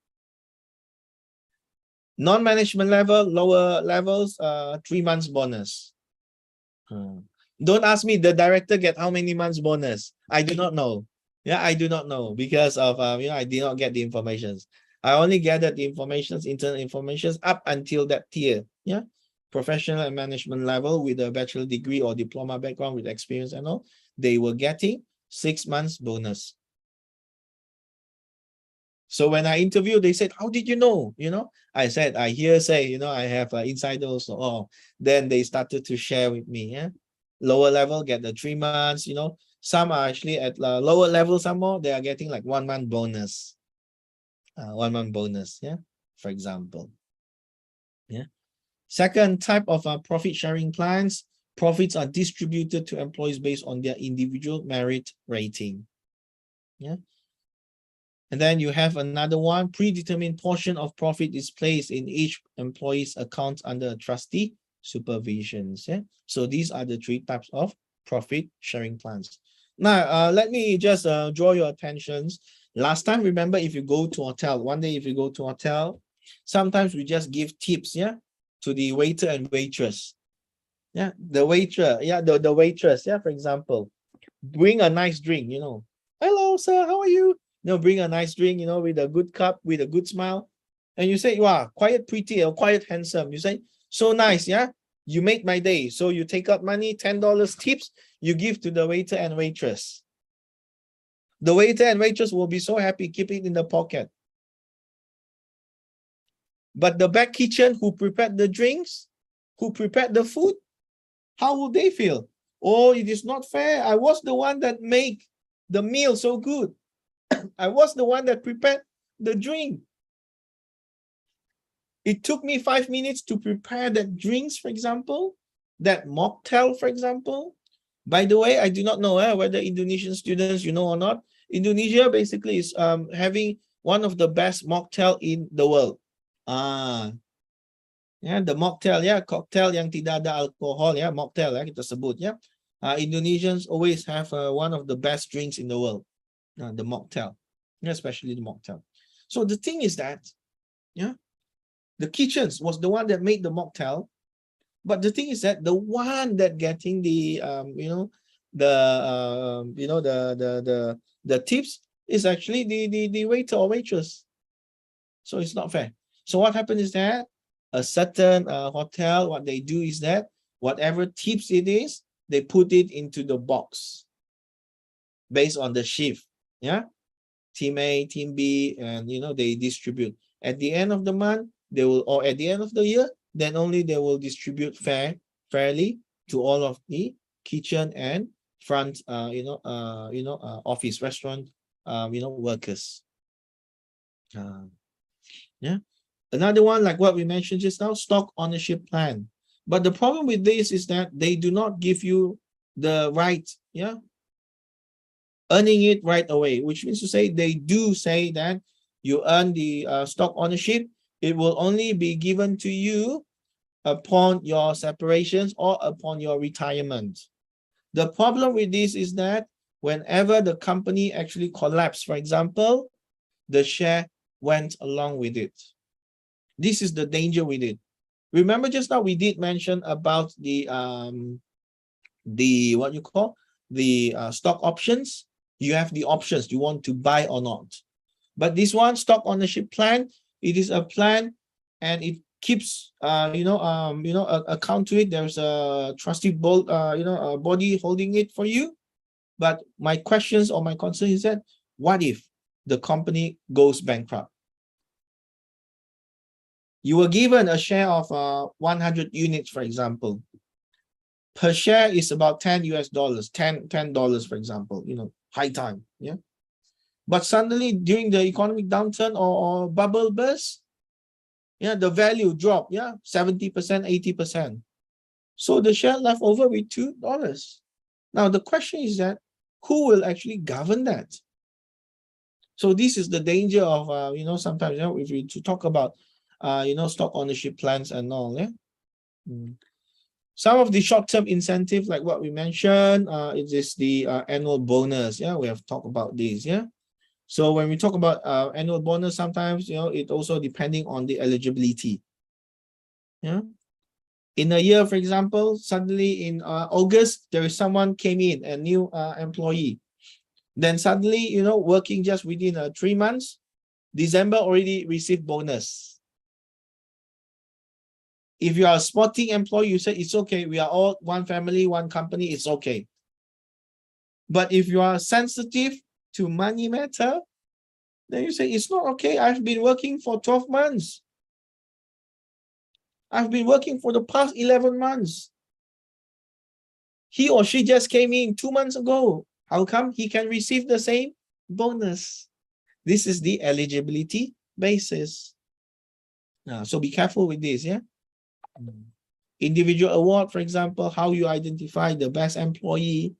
Non-management level, lower levels, 3 months bonus. Don't ask me the director get how many months bonus. I do not know. Yeah, I do not know because of I did not get the informations. I only gathered the informations, internal informations up until that tier. Yeah, professional and management level with a bachelor degree or diploma background with experience and all, they were getting 6 months bonus. So when I interviewed, they said, "How did you know?" I said, "I hearsay. I have insiders." Oh, then they started to share with me. Yeah. Lower level get the 3 months, some are actually at lower level, some more, they are getting like 1 month bonus. 1 month bonus, yeah, for example. Yeah. Second type of profit sharing plans, profits are distributed to employees based on their individual merit rating. Yeah. And then you have another one, predetermined portion of profit is placed in each employee's account under a trustee supervisions. Yeah. So these are the 3 types of profit sharing plans. Now, let me just draw your attentions. Last time, remember, if you go to hotel, one day if you go to hotel, sometimes we just give tips, to the waiter and waitress. Yeah, the waiter, the waitress, for example, bring a nice drink, Hello, sir, how are you? Bring a nice drink, with a good cup, with a good smile. And you say, wow, quite pretty or quite handsome. You say, so nice, yeah? You made my day. So you take out money, $10 tips, you give to the waiter and waitress. The waiter and waitress will be so happy, keep it in the pocket. But the back kitchen who prepared the drinks, who prepared the food, how will they feel? Oh, it is not fair. I was the one that made the meal so good. I was the one that prepared the drink. It took me 5 minutes to prepare that drinks, for example, that mocktail, for example. By the way, I do not know whether Indonesian students, or not. Indonesia basically is having one of the best mocktail in the world. The mocktail, cocktail yang tidak ada alkohol, mocktail, kita sebut, Indonesians always have one of the best drinks in the world, the mocktail, especially the mocktail. So the thing is that, The kitchens was the one that made the mocktail. But the thing is that the one that getting the the tips is actually the waiter or waitress. So it's not fair. So what happened is that a certain hotel, what they do is that whatever tips it is, they put it into the box based on the shift. Yeah. Team A, team B, and they distribute. At the end of the month, they will, or at the end of the year, then only they will distribute fairly to all of the kitchen and front office restaurant workers. Yeah. Another one, like what we mentioned just now, stock ownership plan. But the problem with this is that they do not give you the right, earning it right away, which means to say they do say that you earn the stock ownership. It will only be given to you upon your separations or upon your retirement. The problem with this is that whenever the company actually collapsed, for example, the share went along with it. This is the danger with it. Remember just now we did mention about the what you call the stock options. You have the options, you want to buy or not. But this one, stock ownership plan, it is a plan and it keeps account to it. There's a trustee board, a body holding it for you. But my questions or my concern is that what if the company goes bankrupt? You were given a share of 100 units, for example. Per share is about $10 $10, for example, high time. Yeah. But suddenly during the economic downturn or bubble burst, the value dropped, 70%, 80%. So the share left over with $2. Now the question is that who will actually govern that? So this is the danger of sometimes if we to talk about stock ownership plans and all. Some of the short-term incentive, like what we mentioned, it is the annual bonus. We have talked about this. So when we talk about annual bonus, sometimes it also depending on the eligibility. In a year, for example, suddenly in August there is someone came in, a new employee. Then suddenly working just within 3 months, December already received bonus. If you are a sporting employee, you say it's okay. We are all one family, one company. It's okay. But if you are sensitive to money matter, then you say it's not okay. I've been working for 12 months. I've been working for the past 11 months. He or she just came in 2 months ago. How come he can receive the same bonus? This is the eligibility basis. So be careful with this. Individual award, for example, how you identify the best employee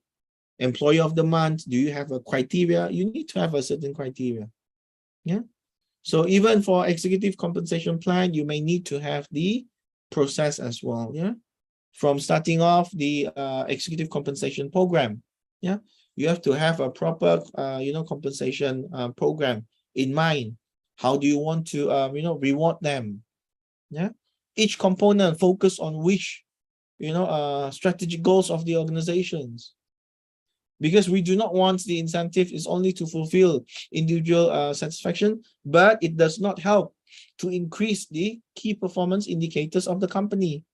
of the month. Do you have a criteria? You need to have a certain criteria. So even for executive compensation plan, you may need to have the process as well. From starting off the executive compensation program. You have to have a proper compensation program in mind. How do you want to reward them? Each component focus on which strategic goals of the organizations, because we do not want the incentive is only to fulfill individual satisfaction, but it does not help to increase the key performance indicators of the company.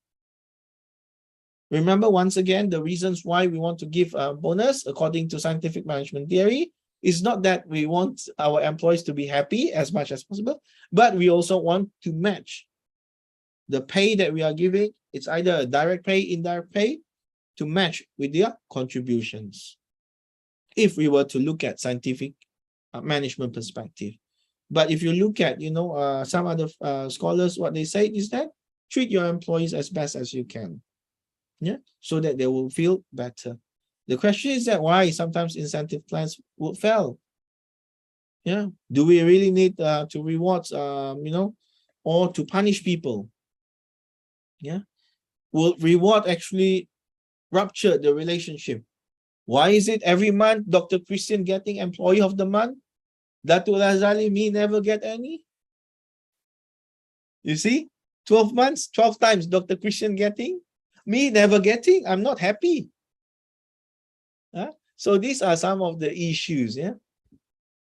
Remember, once again, the reasons why we want to give a bonus according to scientific management theory is not that we want our employees to be happy as much as possible, but we also want to match the pay that we are giving. It's either a direct pay, indirect pay, to match with their contributions. If we were to look at scientific management perspective. But if you look at, some other scholars, what they say is that treat your employees as best as you can. So that they will feel better. The question is that why sometimes incentive plans would fail. Do we really need to reward, or to punish people? Will reward actually rupture the relationship? Why is it every month Dr. Christian getting employee of the month? Datu Razali, me never get any? You see? 12 months, 12 times Dr. Christian getting, me never getting, I'm not happy. So these are some of the issues, yeah.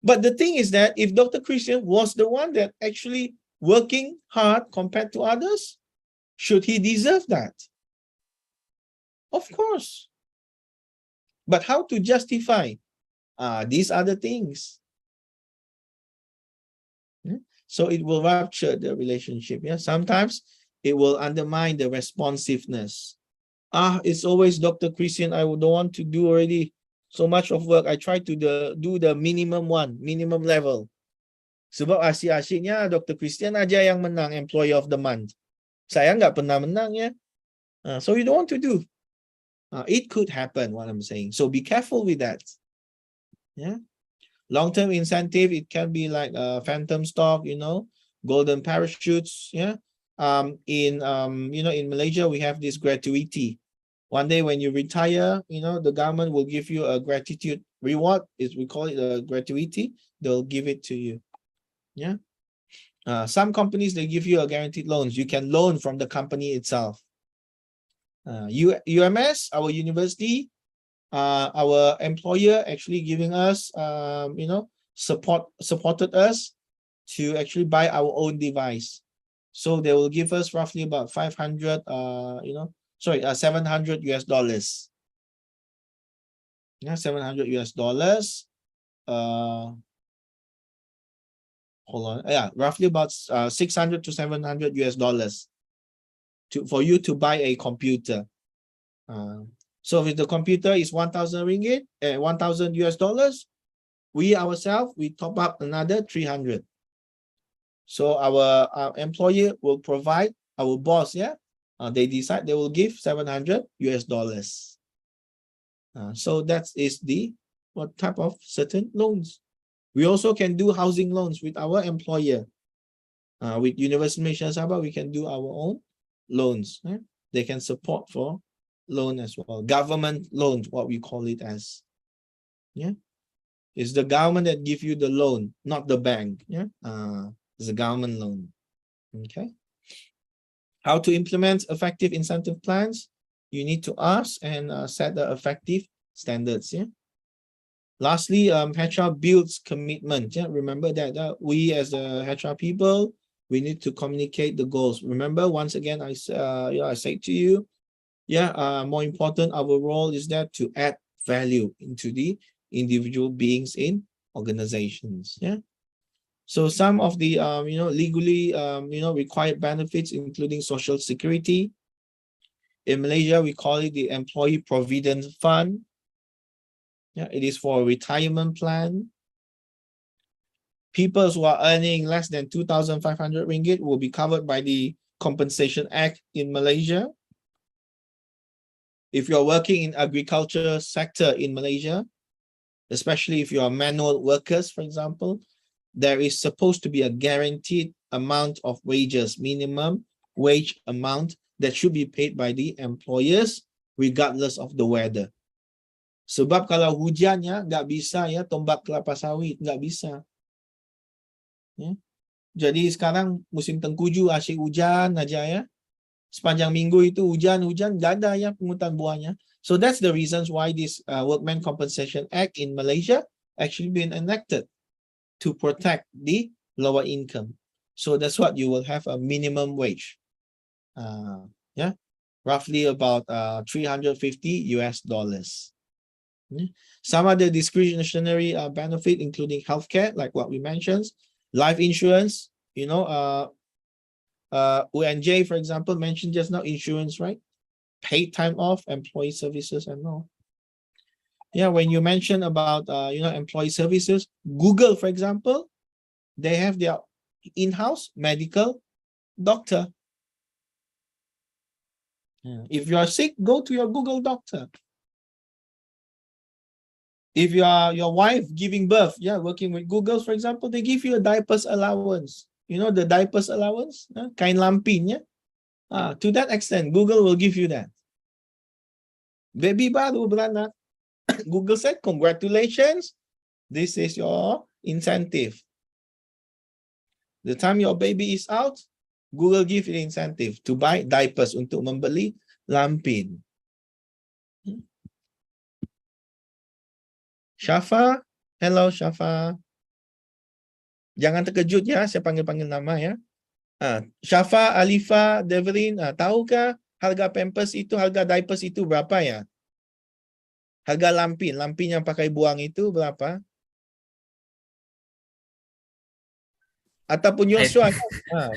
But the thing is that if Dr. Christian was the one that actually working hard compared to others, should he deserve that? Of course. But how to justify? These are the things. So it will rupture the relationship. Yeah, sometimes it will undermine the responsiveness. It's always Dr. Christian. I don't want to do already so much of work. I try to do the minimum level. Sebab asyik-asyiknya Dr. Christian aja yang menang Employee of the Month. Saya nggak pernah menang ya. So you don't want to do. It could happen, what I'm saying. So be careful with that. Yeah. Long-term incentive, it can be like phantom stock, golden parachutes. Yeah. In Malaysia, we have this gratuity. One day when you retire, the government will give you a gratitude reward. We call it a gratuity. They'll give it to you. Yeah. Some companies, they give you a guaranteed loans. You can loan from the company itself. UMS, our university, our employer actually giving us, supported us to actually buy our own device. So they will give us roughly about 700 US dollars. Yeah, 700 US dollars. Hold on. Yeah, roughly about 600 to 700 US dollars for you to buy a computer. So if the computer is 1,000 ringgit, 1,000 US dollars, we ourselves, we top up another 300. So our employer will provide, our boss, they decide they will give 700 US dollars. So that is what type of certain loans. We also can do housing loans with our employer. With Universitas Malaysia Sabah, we can do our own loans. They can support for loan as well. Government loans, what we call it as. Yeah. It's the government that give you the loan, not the bank. Yeah. It's a government loan. Okay. How to implement effective incentive plans? You need to ask and set the effective standards. Yeah. Lastly, HR builds commitment. Yeah. Remember that we as the HR people, we need to communicate the goals. Remember, once again, I say to you, more important, our role is that to add value into the individual beings in organizations. Yeah. So some of the legally required benefits, including social security. In Malaysia, we call it the Employee Provident Fund. Yeah, it is for a retirement plan. People who are earning less than 2,500 ringgit will be covered by the Compensation Act in Malaysia. If you're working in agriculture sector in Malaysia, especially if you are manual workers, for example, there is supposed to be a guaranteed amount of wages, minimum wage amount that should be paid by the employers regardless of the weather. Sebab kalau hujannya nggak bisa ya tombak kelapa sawit, nggak bisa. Ya. Jadi sekarang musim tengkujuh asyik hujan aja ya. Sepanjang minggu itu hujan nggak ada ya pungutan buahnya. So that's the reasons why this Workmen Compensation Act in Malaysia actually been enacted to protect the lower income. So that's what you will have a minimum wage. Roughly about 350 US dollars. Some other discretionary benefit, including healthcare, like what we mentioned, life insurance, UNJ, for example, mentioned just now, insurance, right? Paid time off, employee services, and all. Yeah, when you mention about, employee services, Google, for example, they have their in-house medical doctor. Yeah. If you are sick, go to your Google doctor. If you are your wife giving birth, working with Google, for example, they give you a diapers allowance. You know the diapers allowance? Kain lampin, to that extent, Google will give you that. Baby baru beranak. Google said, congratulations, this is your incentive. The time your baby is out, Google give you incentive to buy diapers, untuk membeli lampin. Syafa, hello Syafa. Jangan terkejut ya, saya panggil-panggil nama ya. Syafa, Alifa, Devrin, tahukah harga pampers itu, harga diapers itu berapa ya? Harga lampin yang pakai buang itu berapa? Ataupun Yosua,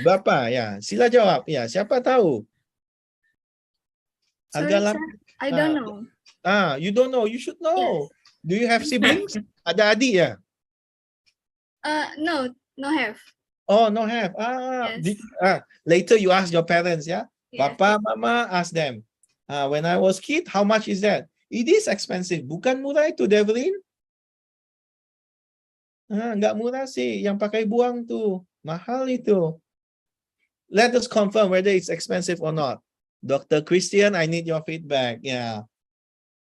berapa ya? Sila jawab ya, siapa tahu? Harga Sorry, lampin. sir. I don't know. You don't know, you should know. Yes. Do you have siblings? Ada adik ya? No, no have. Oh, no have. Yes. Later you ask your parents, yeah? Yes. Papa, mama, ask them. When I was kid, how much is that? It is expensive. Bukan murah itu, Devlin. Nggak murah sih. Yang pakai buang tuh. Mahal itu. Let us confirm whether it's expensive or not. Dr. Christian, I need your feedback. Yeah.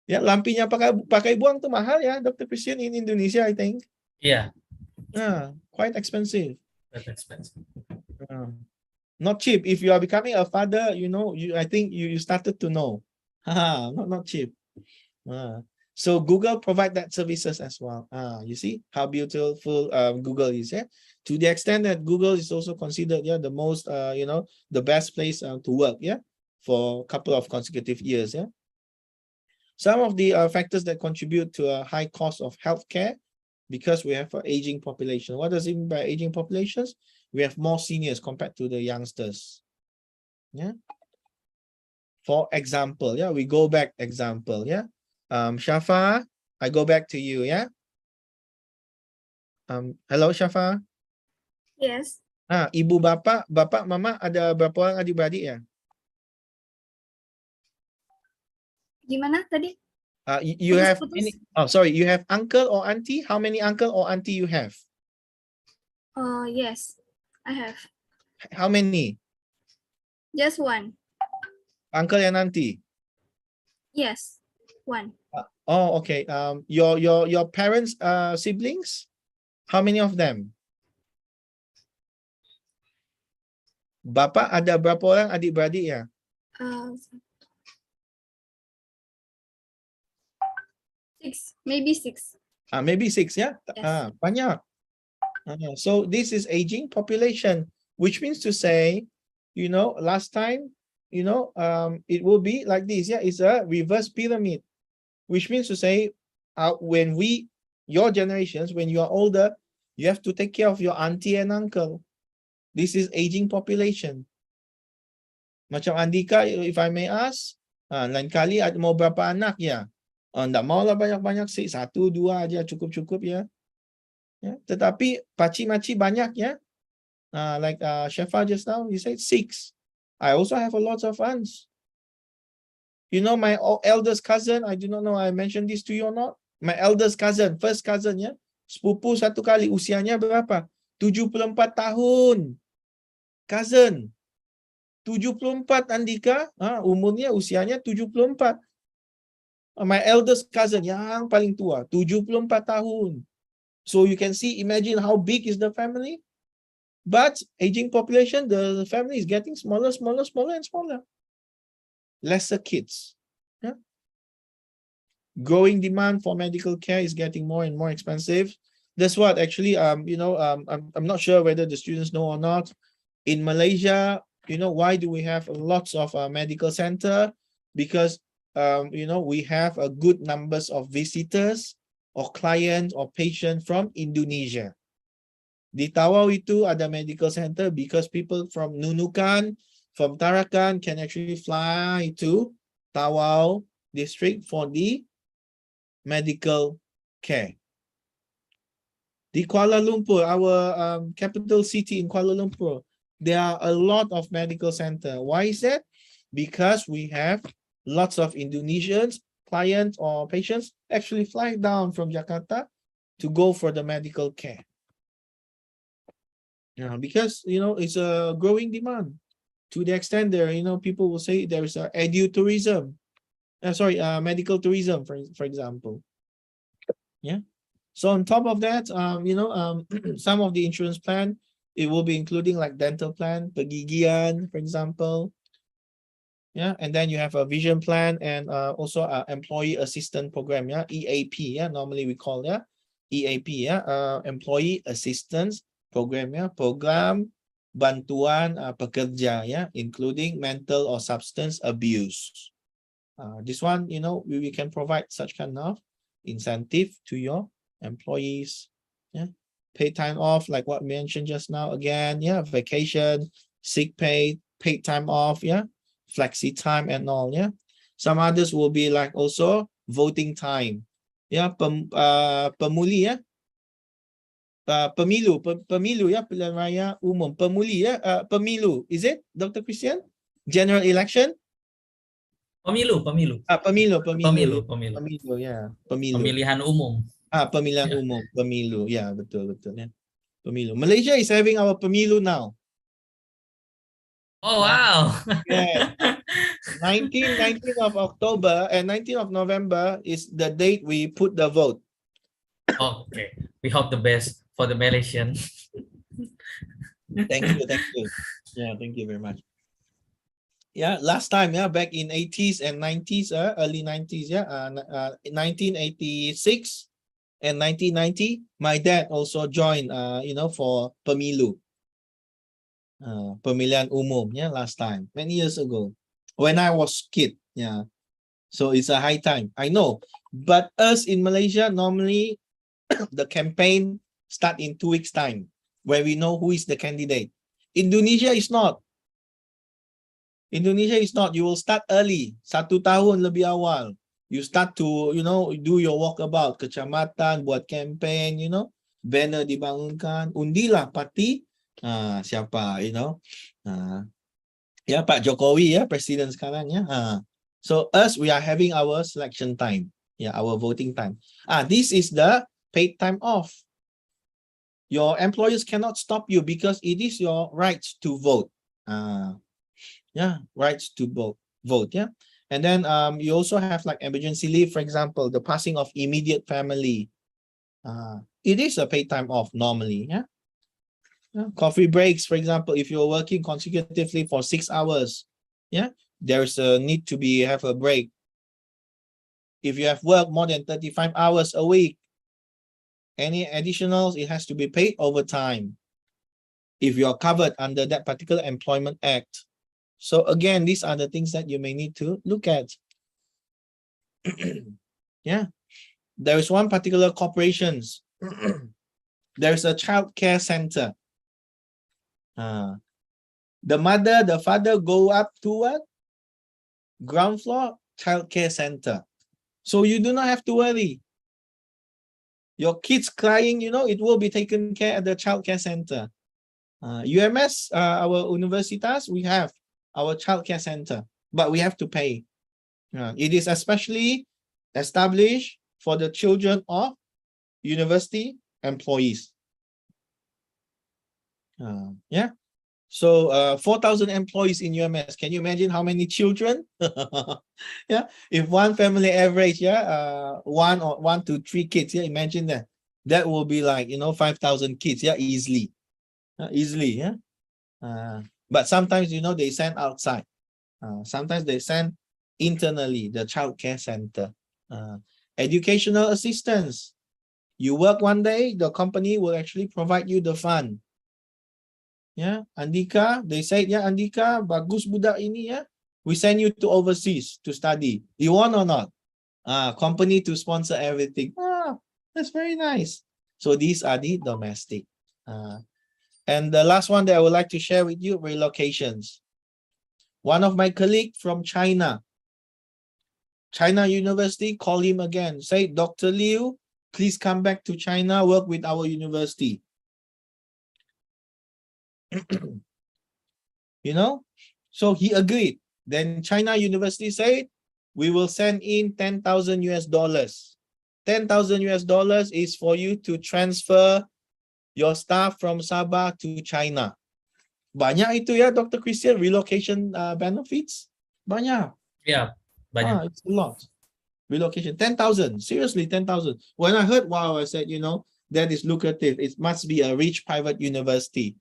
Ya, lampinya pakai buang tuh mahal ya, Dr. Christian, in Indonesia, I think. Yeah. Quite expensive. That's expensive. Not cheap. If you are becoming a father, I think you started to know. Not cheap. So Google provide that services as well. You see how beautiful Google is. Yeah? To the extent that Google is also considered the most the best place to work. Yeah, for a couple of consecutive years. Yeah. Some of the factors that contribute to a high cost of healthcare, because we have an aging population. What does it mean by aging populations? We have more seniors compared to the youngsters. Yeah. For example, we go back example. Yeah. Shafa, I go back to you. Yeah. Hello, Shafa. Yes. Ibu bapak mama ada berapa orang adik-beradik ya? Gimana tadi? You have any, you have uncle or auntie? How many uncle or auntie you have? Yes, I have. How many? Just one. Uncle and auntie? Yes, one. Okay. Your parents siblings? How many of them? Bapak ada berapa orang adik-beradik ya? Six, maybe six. Maybe six, yeah? Yes. Banyak. So this is aging population, which means to say, last time, it will be like this, yeah? It's a reverse pyramid, which means to say, your generations, when you are older, you have to take care of your auntie and uncle. This is aging population. Macam Andika, if I may ask, lain kali mau berapa anak ya? Nggak mau lah banyak-banyak sih, 1, 2 aja cukup-cukup ya. Tetapi paci-maci banyak ya. Like Shefa just now, he said 6. I also have a lot of aunts. My eldest cousin, I do not know I mentioned this to you or not. My eldest cousin, first cousin ya, sepupu satu kali, usianya berapa? 74 tahun. Cousin. 74 Andika, umurnya usianya 74. My eldest cousin yang paling tua, 74 tahun. So you can see, imagine how big is the family. But aging population, the family is getting smaller and smaller. Lesser kids. Yeah? Growing demand for medical care is getting more and more expensive. That's what actually, I'm not sure whether the students know or not. In Malaysia, why do we have lots of medical center? Because we have a good numbers of visitors or clients or patients from Indonesia. Di Tawau itu ada medical center because people from Nunukan, from Tarakan can actually fly to Tawau district for the medical care. Di Kuala Lumpur, our capital city in Kuala Lumpur, there are a lot of medical center. Why is that? Because we have lots of Indonesians, clients or patients actually fly down from Jakarta to go for the medical care. Because, it's a growing demand to the extent there, people will say there is a edu-tourism. Medical tourism, for example. Yeah. So on top of that, some of the insurance plan it will be including like dental plan, pergigian, for example. Yeah, and then you have a vision plan and also a employee assistance program. Yeah, EAP. Yeah, normally we call EAP. Yeah, employee assistance program. Yeah, program bantuan pekerja. Yeah, including mental or substance abuse. This one, we can provide such kind of incentive to your employees. Yeah, pay time off, like what mentioned just now. Again, yeah, vacation, sick pay, paid time off. Yeah. Flexi time and all. Yeah, some others will be like also voting time. Yeah, pemuli. Yeah, pemilu. Yeah, pilihan raya umum. Pemuli. Yeah, pemilu. Is it, Dr. Christian? General election. Pemilu. Pemilu. Yeah, pemilu. Pemilihan umum. Pemilihan umum. Pemilu. Yeah, betul. Yeah, pemilu. Malaysia is having our pemilu now. Oh wow. Yeah. 19th of October and 19th of November is the date we put the vote. Okay, we hope the best for the Malaysian. Thank you. Yeah, thank you very much. Yeah, last time, yeah, back in 80s and 90s, early 90s, yeah, 1986 and 1990, my dad also joined, for pemilu. Pemilihan umum, yeah, last time, many years ago, when I was kid, yeah. So it's a high time, I know. But us in Malaysia, normally the campaign start in 2 weeks time, where we know who is the candidate. Indonesia is not. You will start early, 1 tahun lebih awal. You start to, do your walkabout, kecamatan, buat campaign, banner dibangunkan, undilah parti. Siapa, Pak Jokowi, Presiden sekarang, So us, we are having our selection time, our voting time. This is the paid time off. Your employers cannot stop you because it is your right to vote. Rights to vote. And then you also have like emergency leave, for example, the passing of immediate family. It is a paid time off normally. Coffee breaks, for example, if you're working consecutively for 6 hours, there's a need to have a break. If you have worked more than 35 hours a week, any additionals, it has to be paid overtime if you're covered under that particular employment act. So again, these are the things that you may need to look at. There is one particular corporations. There's a child care center. The mother, the father go up to what? Ground floor, child care center. So you do not have to worry. Your kids crying, it will be taken care at the child care center. UMS, our Universitas, we have our child care center, but we have to pay. It is especially established for the children of university employees. So 4,000 employees in UMS. Can you imagine how many children? If one family average, 1 to 3 kids, imagine that. That will be like 5,000 kids, easily. But sometimes they send outside. Sometimes they send internally, the child care center. Educational assistance. You work one day, the company will actually provide you the fund. Andika, they said, Andika, bagus budak ini, we send you to overseas to study. You want or not? Company to sponsor everything. That's very nice. So these are the domestic. And the last one that I would like to share with you, relocations. One of my colleagues from China University, call him again. Say, Dr. Liu, please come back to China, work with our university. So he agreed. Then China University said, we will send in $10,000 US. $10,000 US is for you to transfer your staff from Sabah to China. Banyak itu Dr. Christian, relocation benefits. Banyak. Banyak. It's a lot. Relocation, 10,000. Seriously, 10,000. When I heard, wow, I said, that is lucrative. It must be a rich private university.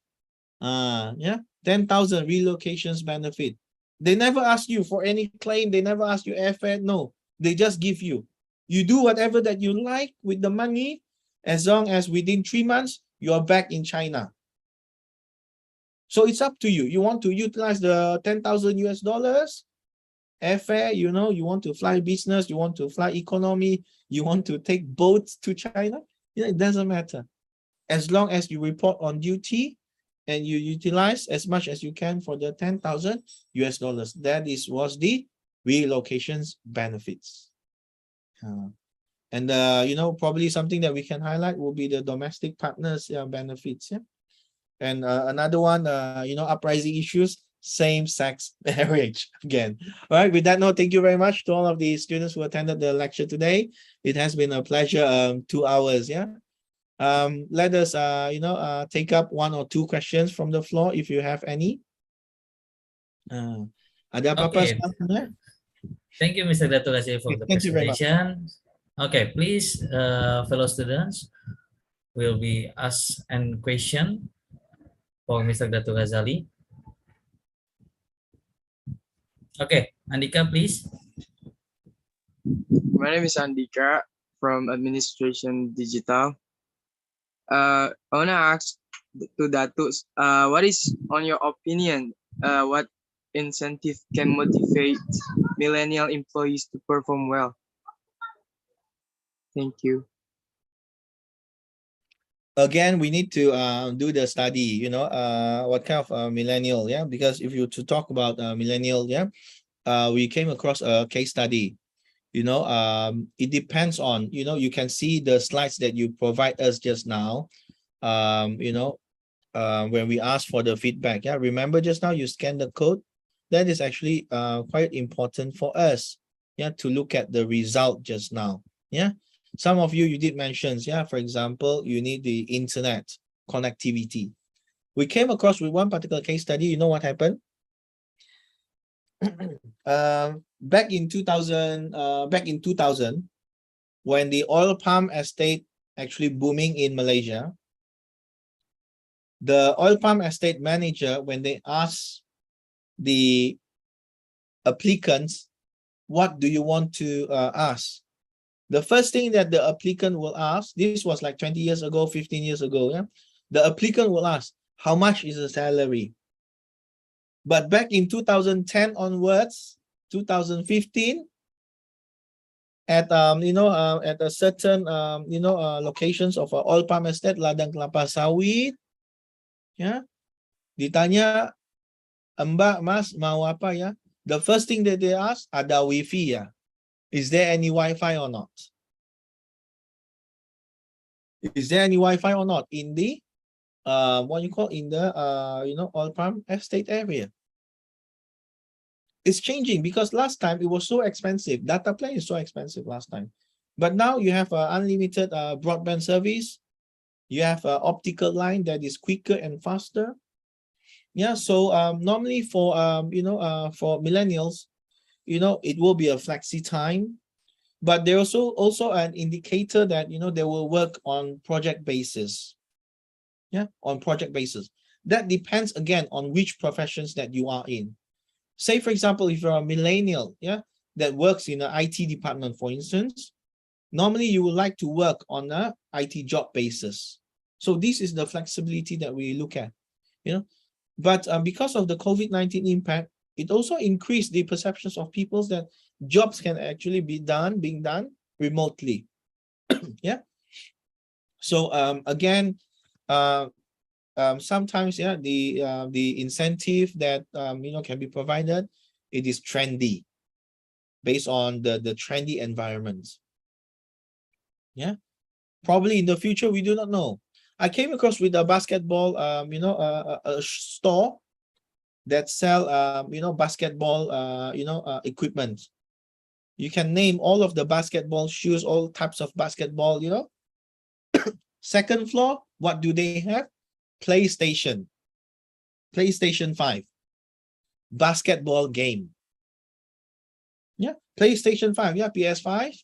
Yeah, 10,000 relocations benefit. They never ask you for any claim. They never ask you airfare. No, they just give you. You do whatever that you like with the money, as long as within 3 months, you're back in China. So it's up to you. You want to utilize the 10,000 US dollars, airfare, you know, you want to fly business, you want to fly economy, you want to take boats to China, it doesn't matter. As long as you report on duty and you utilize as much as you can for the 10,000 US dollars. That was the relocations benefits. And probably something that we can highlight will be the domestic partners benefits. Yeah. And another one, uprising issues, same-sex marriage again. All right, with that note, thank you very much to all of the students who attended the lecture today. It has been a pleasure, 2 hours. Yeah. Let us take up 1 or 2 questions from the floor if you have any. Ada apa-apa Okay. sekarang? Thank you, Mr. Datu Razali, for the Thank you very much. presentation. Okay, please, fellow students, will be asked a question for Mr. Datu Razali. Okay, Andika, please. My name is Andika from Administration Digital. I want to ask to Datu, what is, on your opinion, what incentive can motivate millennial employees to perform well? Thank you. Again, we need to do the study, what kind of millennial, yeah, because if you to talk about millennial, yeah, we came across a case study. It depends on, you can see the slides that you provide us just now, when we ask for the feedback. Yeah, remember just now you scan the code. That is actually quite important for us, yeah, to look at the result just now. Yeah, some of you did mention, yeah, for example, you need the internet connectivity. We came across with one particular case study. You know what happened? Back in 2000, when the oil palm estate actually booming in Malaysia, the oil palm estate manager, when they asked the applicants, what do you want to ask? The first thing that the applicant will ask, this was like 20 years ago, 15 years ago, yeah? The applicant will ask, how much is the salary? But back in 2010 onwards, 2015, at at a certain locations of oil palm estate, ladang kelapa sawit, yeah, ditanya, Mbak, Mas, mau apa ya? The first thing that they ask, ada wifi ya? Is there any Wi-Fi or not? Is there any Wi-Fi or not in the in the oil palm estate area? It's changing because last time it was so expensive. Data plan is so expensive last time, but now you have unlimited broadband service. You have an optical line that is quicker and faster. Yeah, so normally for for millennials, it will be a flexi time, but there's also an indicator that they will work on project basis. Yeah, on project basis. That depends again on which professions that you are in. Say, for example, if you're a millennial, yeah, that works in an IT department, for instance, normally you would like to work on a IT job basis. So this is the flexibility that we look at, But because of the COVID-19 impact, it also increased the perceptions of people that jobs can actually being done remotely. Yeah. So again, sometimes, yeah, the incentive that can be provided, it is trendy, based on the trendy environments. Yeah, probably in the future we do not know. I came across with a basketball, a store that sell basketball equipment. You can name all of the basketball shoes, all types of basketball. Second floor, what do they have? PlayStation 5, basketball game. Yeah, PlayStation 5, yeah, PS5,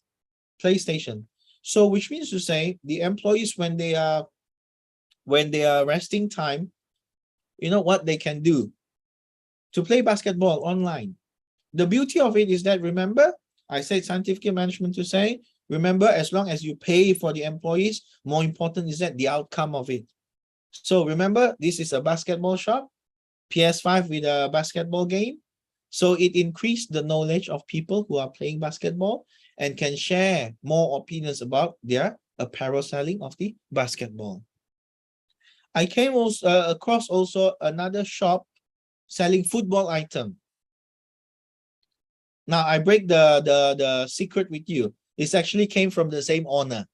PlayStation. So which means to say the employees, when they are resting time, you know, what they can do to play basketball online. The beauty of it is that, remember, I said scientific management to say, remember, as long as you pay for the employees, more important is that the outcome of it. So remember, this is a basketball shop, PS5 with a basketball game. So it increased the knowledge of people who are playing basketball and can share more opinions about their apparel selling of the basketball. I came also across also another shop selling football item. Now I break the secret with you. It actually came from the same owner,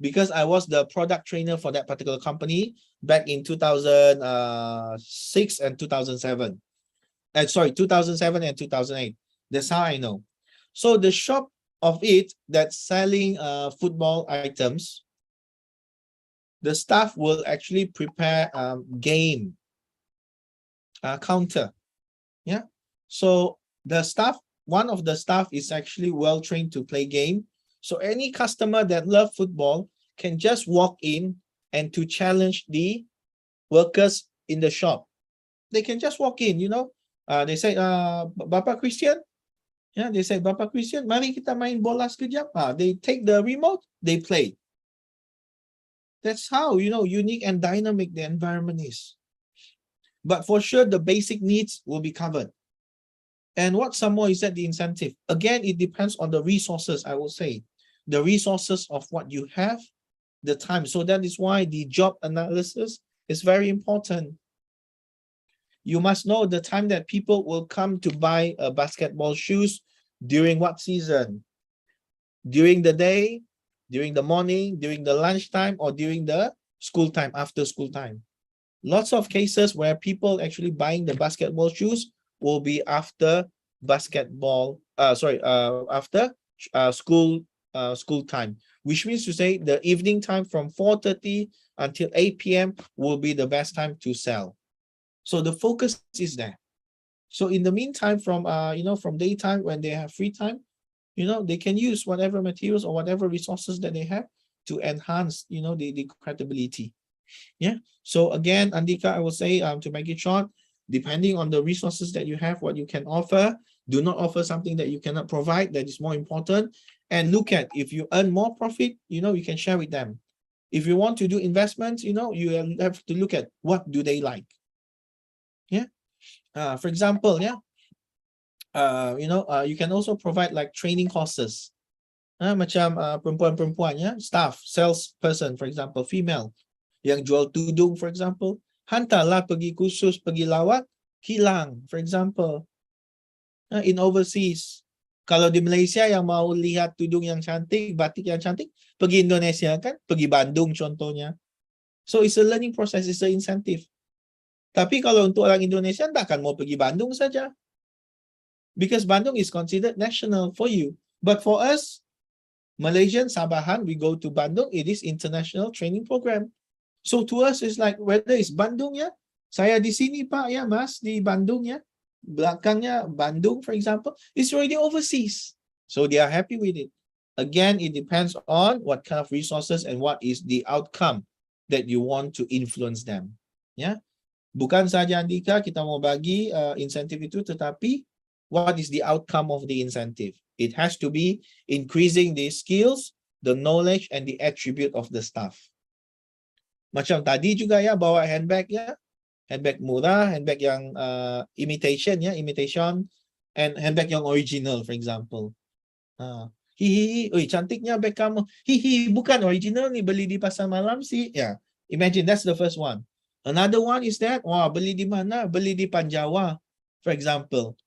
because I was the product trainer for that particular company back in 2006 and 2007. Sorry, 2007 and 2008. That's how I know. So the shop of it that's selling football items, the staff will actually prepare game counter. Yeah. So the staff, one of the staff is actually well trained to play game. So any customer that love football can just walk in and to challenge the workers in the shop. They can just walk in, you know. They say, Bapak Christian. Yeah, they say, Bapak Christian, mari kita main bola sekejap. They take the remote, they play. That's how, you know, unique and dynamic the environment is. But for sure, the basic needs will be covered. And what some more is that the incentive? Again, it depends on the resources, I will say. The resources of what you have, the time. So that is why the job analysis is very important. You must know the time that people will come to buy basketball shoes during what season? During the day, during the morning, during the lunchtime, or during the school time, after school time. Lots of cases where people actually buying the basketball shoes will be after basketball, after school time, which means to say the evening time from 4:30 until 8 p.m. will be the best time to sell. So the focus is there. So in the meantime, from from daytime when they have free time, they can use whatever materials or whatever resources that they have to enhance, the credibility. Yeah. So again, Andika, I will say, to make it short, depending on the resources that you have, what you can offer, do not offer something that you cannot provide. That is more important. And look at, if you earn more profit, you can share with them. If you want to do investments, you have to look at what do they like. Yeah. For example, yeah. You can also provide like training courses. Macam perempuan-perempuan, ya, staff, salesperson, for example, female, yang jual tudung, for example, hantarlah pergi kursus, pergi lawat, kilang, for example. In overseas, kalau di Malaysia yang mau lihat tudung yang cantik, batik yang cantik, pergi Indonesia kan, pergi Bandung contohnya. So it's a learning process, it's an incentive. Tapi kalau untuk orang Indonesia, tak akan mau pergi Bandung saja. Because Bandung is considered national for you. But for us, Malaysian, Sabahan, we go to Bandung, it is international training program. So to us, it's like, whether it's Bandung, ya, saya di sini Pak, ya Mas, di Bandung, ya, belakangnya Bandung, for example, it's already overseas. So they are happy with it. Again, it depends on what kind of resources and what is the outcome that you want to influence them. Ya, bukan saja Andika, kita mau bagi insentif itu, tetapi what is the outcome of the incentive? It has to be increasing the skills, the knowledge, and the attribute of the staff. Macam tadi juga ya, bawa handbag ya, handbag murah, handbag yang imitation, and handbag yang original, for example. Hihi, cantiknya bag kamu. Hihi, bukan original nih, beli di pasar malam sih. Yeah, imagine that's the first one. Another one is that, wah, beli di mana? Beli di Panjawa, for example.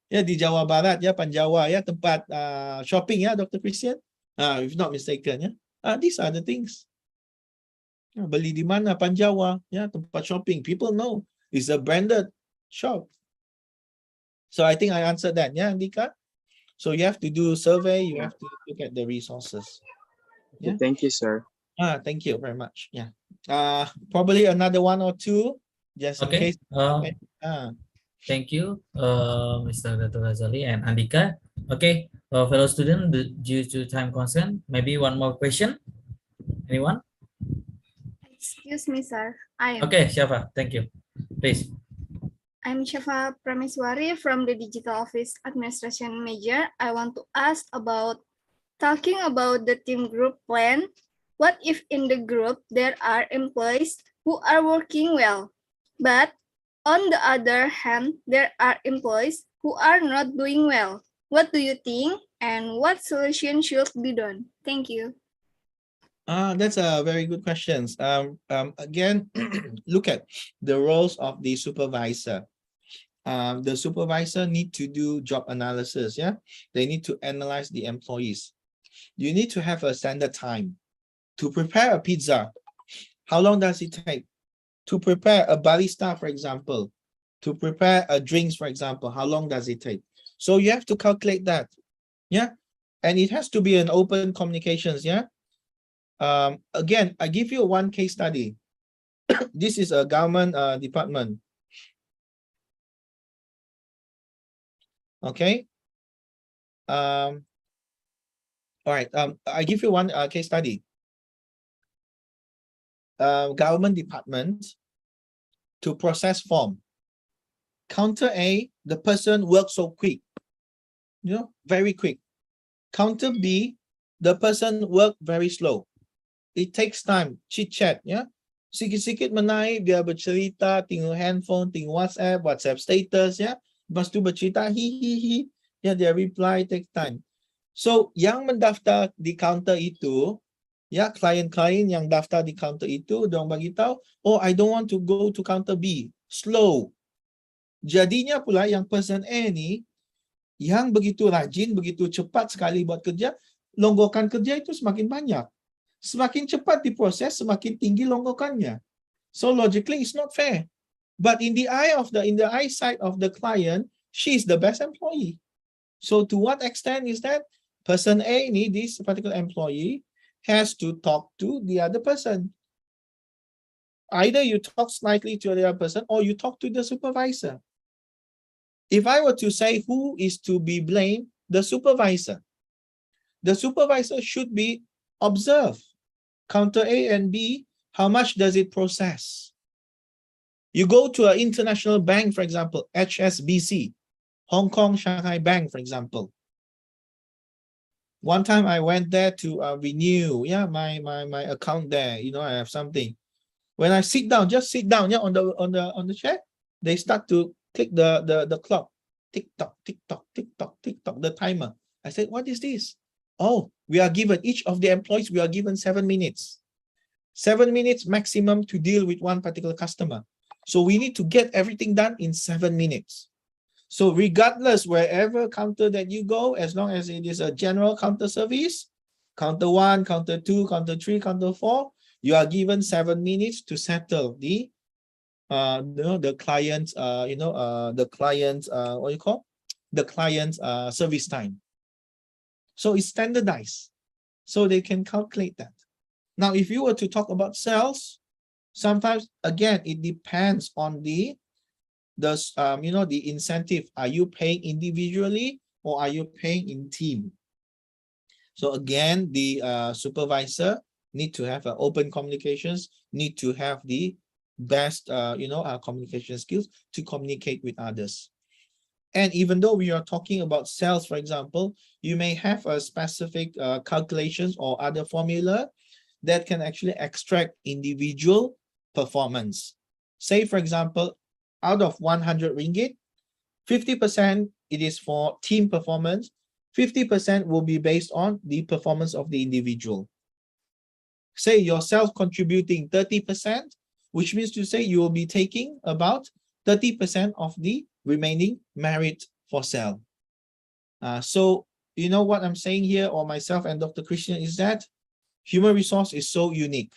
Ya, di Jawa Barat ya, Panjawa ya, tempat shopping ya, Dr. Christian, if not mistaken ya. These are the things. Beli di mana? Panjawa ya, tempat shopping. People know it's a branded shop. So I think I answered that, yeah, Andika. So you have to do a survey. You have to look at the resources. Yeah. Thank you, sir. Thank you very much. Yeah. Probably another one or two, just in case. Thank you, Mr. Datu Razali and Andika. Okay, fellow student, due to time constraint, maybe one more question. Anyone? Excuse me, sir. Okay, Shafa, thank you. Please. I'm Shafa Prameswari from the Digital Office Administration Major. I want to ask about talking about the team group plan. What if in the group there are employees who are working well, but on the other hand, there are employees who are not doing well? What do you think and what solution should be done? Thank you. That's a very good questions. Again, look at the roles of the supervisor. The supervisor need to do job analysis. Yeah, they need to analyze the employees. You need to have a standard time to prepare a pizza. How long does it take? To prepare a barista, for example, to prepare a drinks, for example, how long does it take? So you have to calculate that. Yeah, and it has to be an open communications. Yeah. Again, I give you one case study. This is a government department. Okay. All right. I give you one case study. Government department to process form. Counter A, the person works so quick, very quick. Counter B, the person work very slow. It takes time, chit chat, yeah. Sikit-sikit menaik, dia bercerita, tengok handphone, tengok WhatsApp status, ya. Lepas tu bercerita, hi. Ya, dia reply, take time. So, yang mendaftar di counter itu, ya, klien-klien yang daftar di counter itu, diorang bagi tahu, oh, I don't want to go to counter B, slow. Jadinya pula yang person A ni, yang begitu rajin, begitu cepat sekali buat kerja, longgokan kerja itu semakin banyak. Semakin cepat diproses, semakin tinggi longgokannya. So logically, it's not fair. But in the eyesight of the client, she is the best employee. So to what extent is that person A ini, this particular employee, has to talk to the other person. Either you talk slightly to the other person or you talk to the supervisor. If I were to say who is to be blamed, the supervisor. The supervisor should be observed. Counter A and B, how much does it process? You go to an international bank, for example, HSBC, Hong Kong Shanghai Bank, for example. One time I went there to renew, my account there. I have something. When I sit down, just sit down, on the chair, they start to click the clock, tick tock, tick tock, tick tock, tick tock, the timer. I said, what is this? Oh, we are given, each of the employees, we are given 7 minutes. 7 minutes maximum to deal with one particular customer. So we need to get everything done in 7 minutes. So regardless, wherever counter that you go, as long as it is a general counter service, counter 1, counter 2, counter 3, counter 4, you are given 7 minutes to settle the client's, the client's service time. So it's standardized, so they can calculate that. Now, if you were to talk about sales, sometimes again it depends on the incentive. Are you paying individually or are you paying in team? So again, the supervisor need to have open communications, need to have the best communication skills to communicate with others. And even though we are talking about sales, for example, you may have a specific calculations or other formula that can actually extract individual performance. Say, for example, out of 100 ringgit, 50% it is for team performance, 50% will be based on the performance of the individual. Say yourself contributing 30%, which means to say you will be taking about 30% of the remaining merit for sale. So you know what I'm saying here, or myself and Dr. Christian, is that human resource is so unique.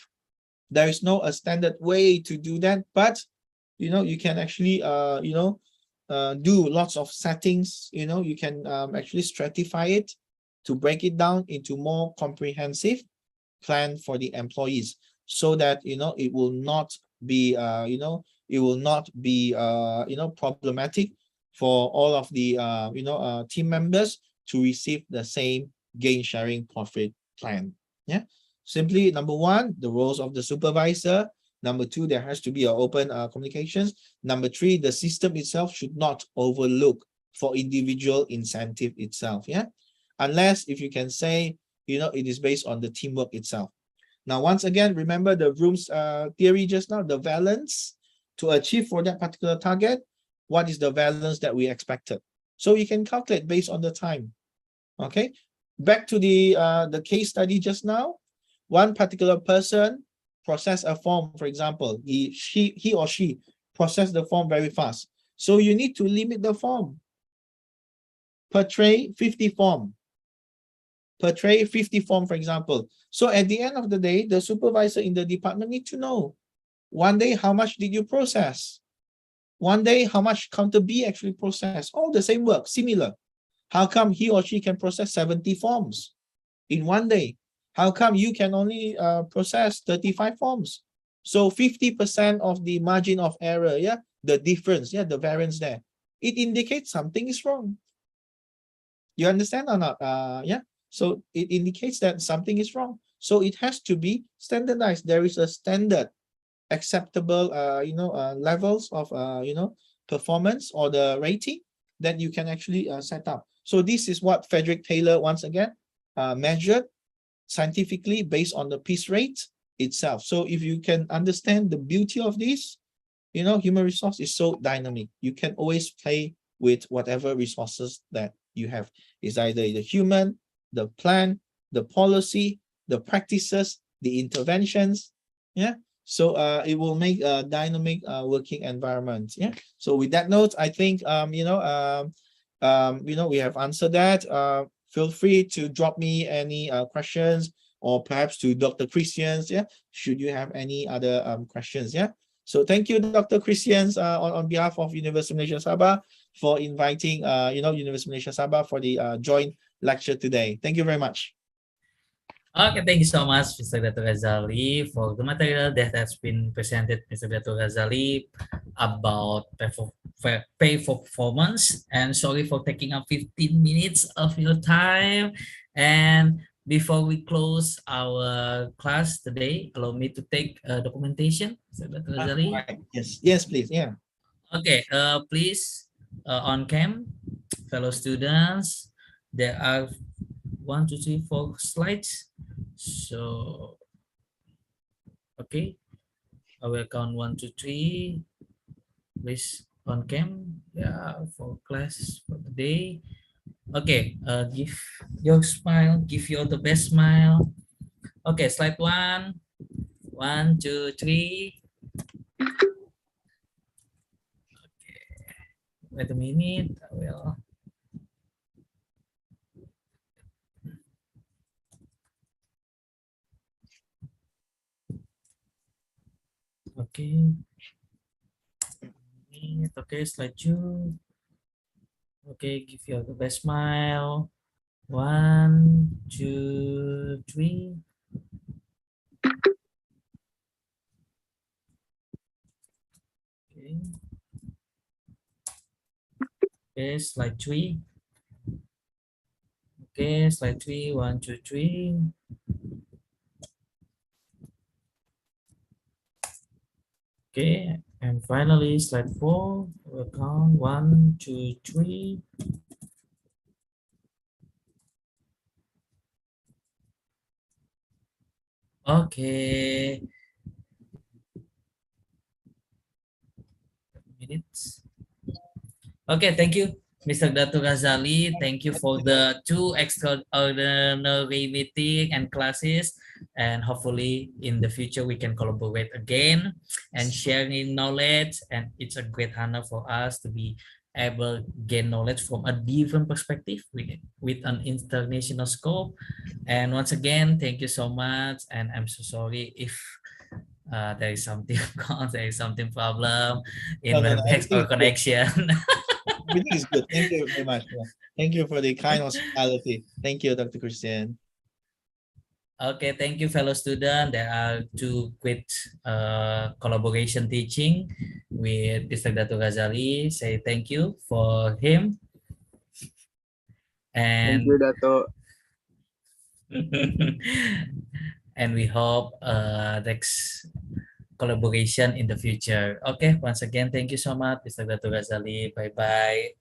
There is no a standard way to do that, but you can actually do lots of settings. You can actually stratify it to break it down into more comprehensive plan for the employees, so that it will not be problematic for all of the team members to receive the same gain sharing profit plan. Yeah, simply number one, the roles of the supervisor. Number two, there has to be an open communications. Number three, the system itself should not overlook for individual incentive itself. Yeah, unless if you can say, it is based on the teamwork itself. Now, once again, remember the Room's theory just now, the valence to achieve for that particular target. What is the valence that we expected? So you can calculate based on the time. Okay, back to the case study just now. One particular person process a form, for example, he or she process the form very fast. So you need to limit the form. Per tray, 50 form. Per tray, 50 form, for example. So at the end of the day, the supervisor in the department need to know, one day, how much did you process? One day, how much counter B actually processed? All the same work, similar. How come he or she can process 70 forms in one day? How come you can only process 35 forms? So 50% of the margin of error, yeah, the difference, yeah, the variance there, it indicates something is wrong. You understand or not? Yeah. So it indicates that something is wrong. So it has to be standardized. There is a standard acceptable, levels of, performance or the rating that you can actually set up. So this is what Frederick Taylor, once again, measured scientifically based on the piece rate itself. So if you can understand the beauty of this, human resource is so dynamic. You can always play with whatever resources that you have. It's either the human, the plan, the policy, the practices, the interventions. Yeah. So it will make a dynamic working environment. Yeah. So with that note, I think we have answered that. Feel free to drop me any questions, or perhaps to Dr. Christians. Yeah. Should you have any other questions? Yeah. So thank you, Dr. Christians, on behalf of University of Malaysia Sabah, for inviting University of Malaysia Sabah for the joint lecture today. Thank you very much. Okay, thank you so much, Mr. Datu Razali, for the material that has been presented, Mr. Datu Razali, about pay for performance. And sorry for taking up 15 minutes of your time. And before we close our class today, allow me to take documentation, Mr. Datu Razali. Right. Yes, please. Yeah. Okay, please, on cam, fellow students, there are 1, 2, 3, 4 slides. So, okay, I will count 1, 2, 3. Please on cam, yeah, for class for the day. Okay, give your smile, give your the best smile. Okay, slide 1, 1, 2, 3. Okay, wait a minute, I will. Okay. Okay, slide 2. Okay, give your the best smile. 1, 2, 3. Okay. Okay, slide 3. Okay, slide 3. 1, 2, 3. Okay, and finally slide 4. We'll count 1, 2, 3. Okay. Minutes. Okay, thank you, Mr. Datu Razali. Thank you for the 2 extraordinary meeting and classes. And hopefully in the future we can collaborate again and sharing knowledge. And it's a great honor for us to be able to gain knowledge from a different perspective with an international scope. And once again, thank you so much. And I'm so sorry if there is something there is something problem in Webex or connection. Everything is good. Thank you very much. Thank you for the kind hospitality. Thank you, Dr. Christian. Okay, thank you, fellow student. There are 2 great collaboration teaching with Mr. Datu Razali. Say thank you for him. And Thank you, Dato. and we hope next collaboration in the future. Okay, once again, thank you so much, Mr. Datu Razali. Bye bye.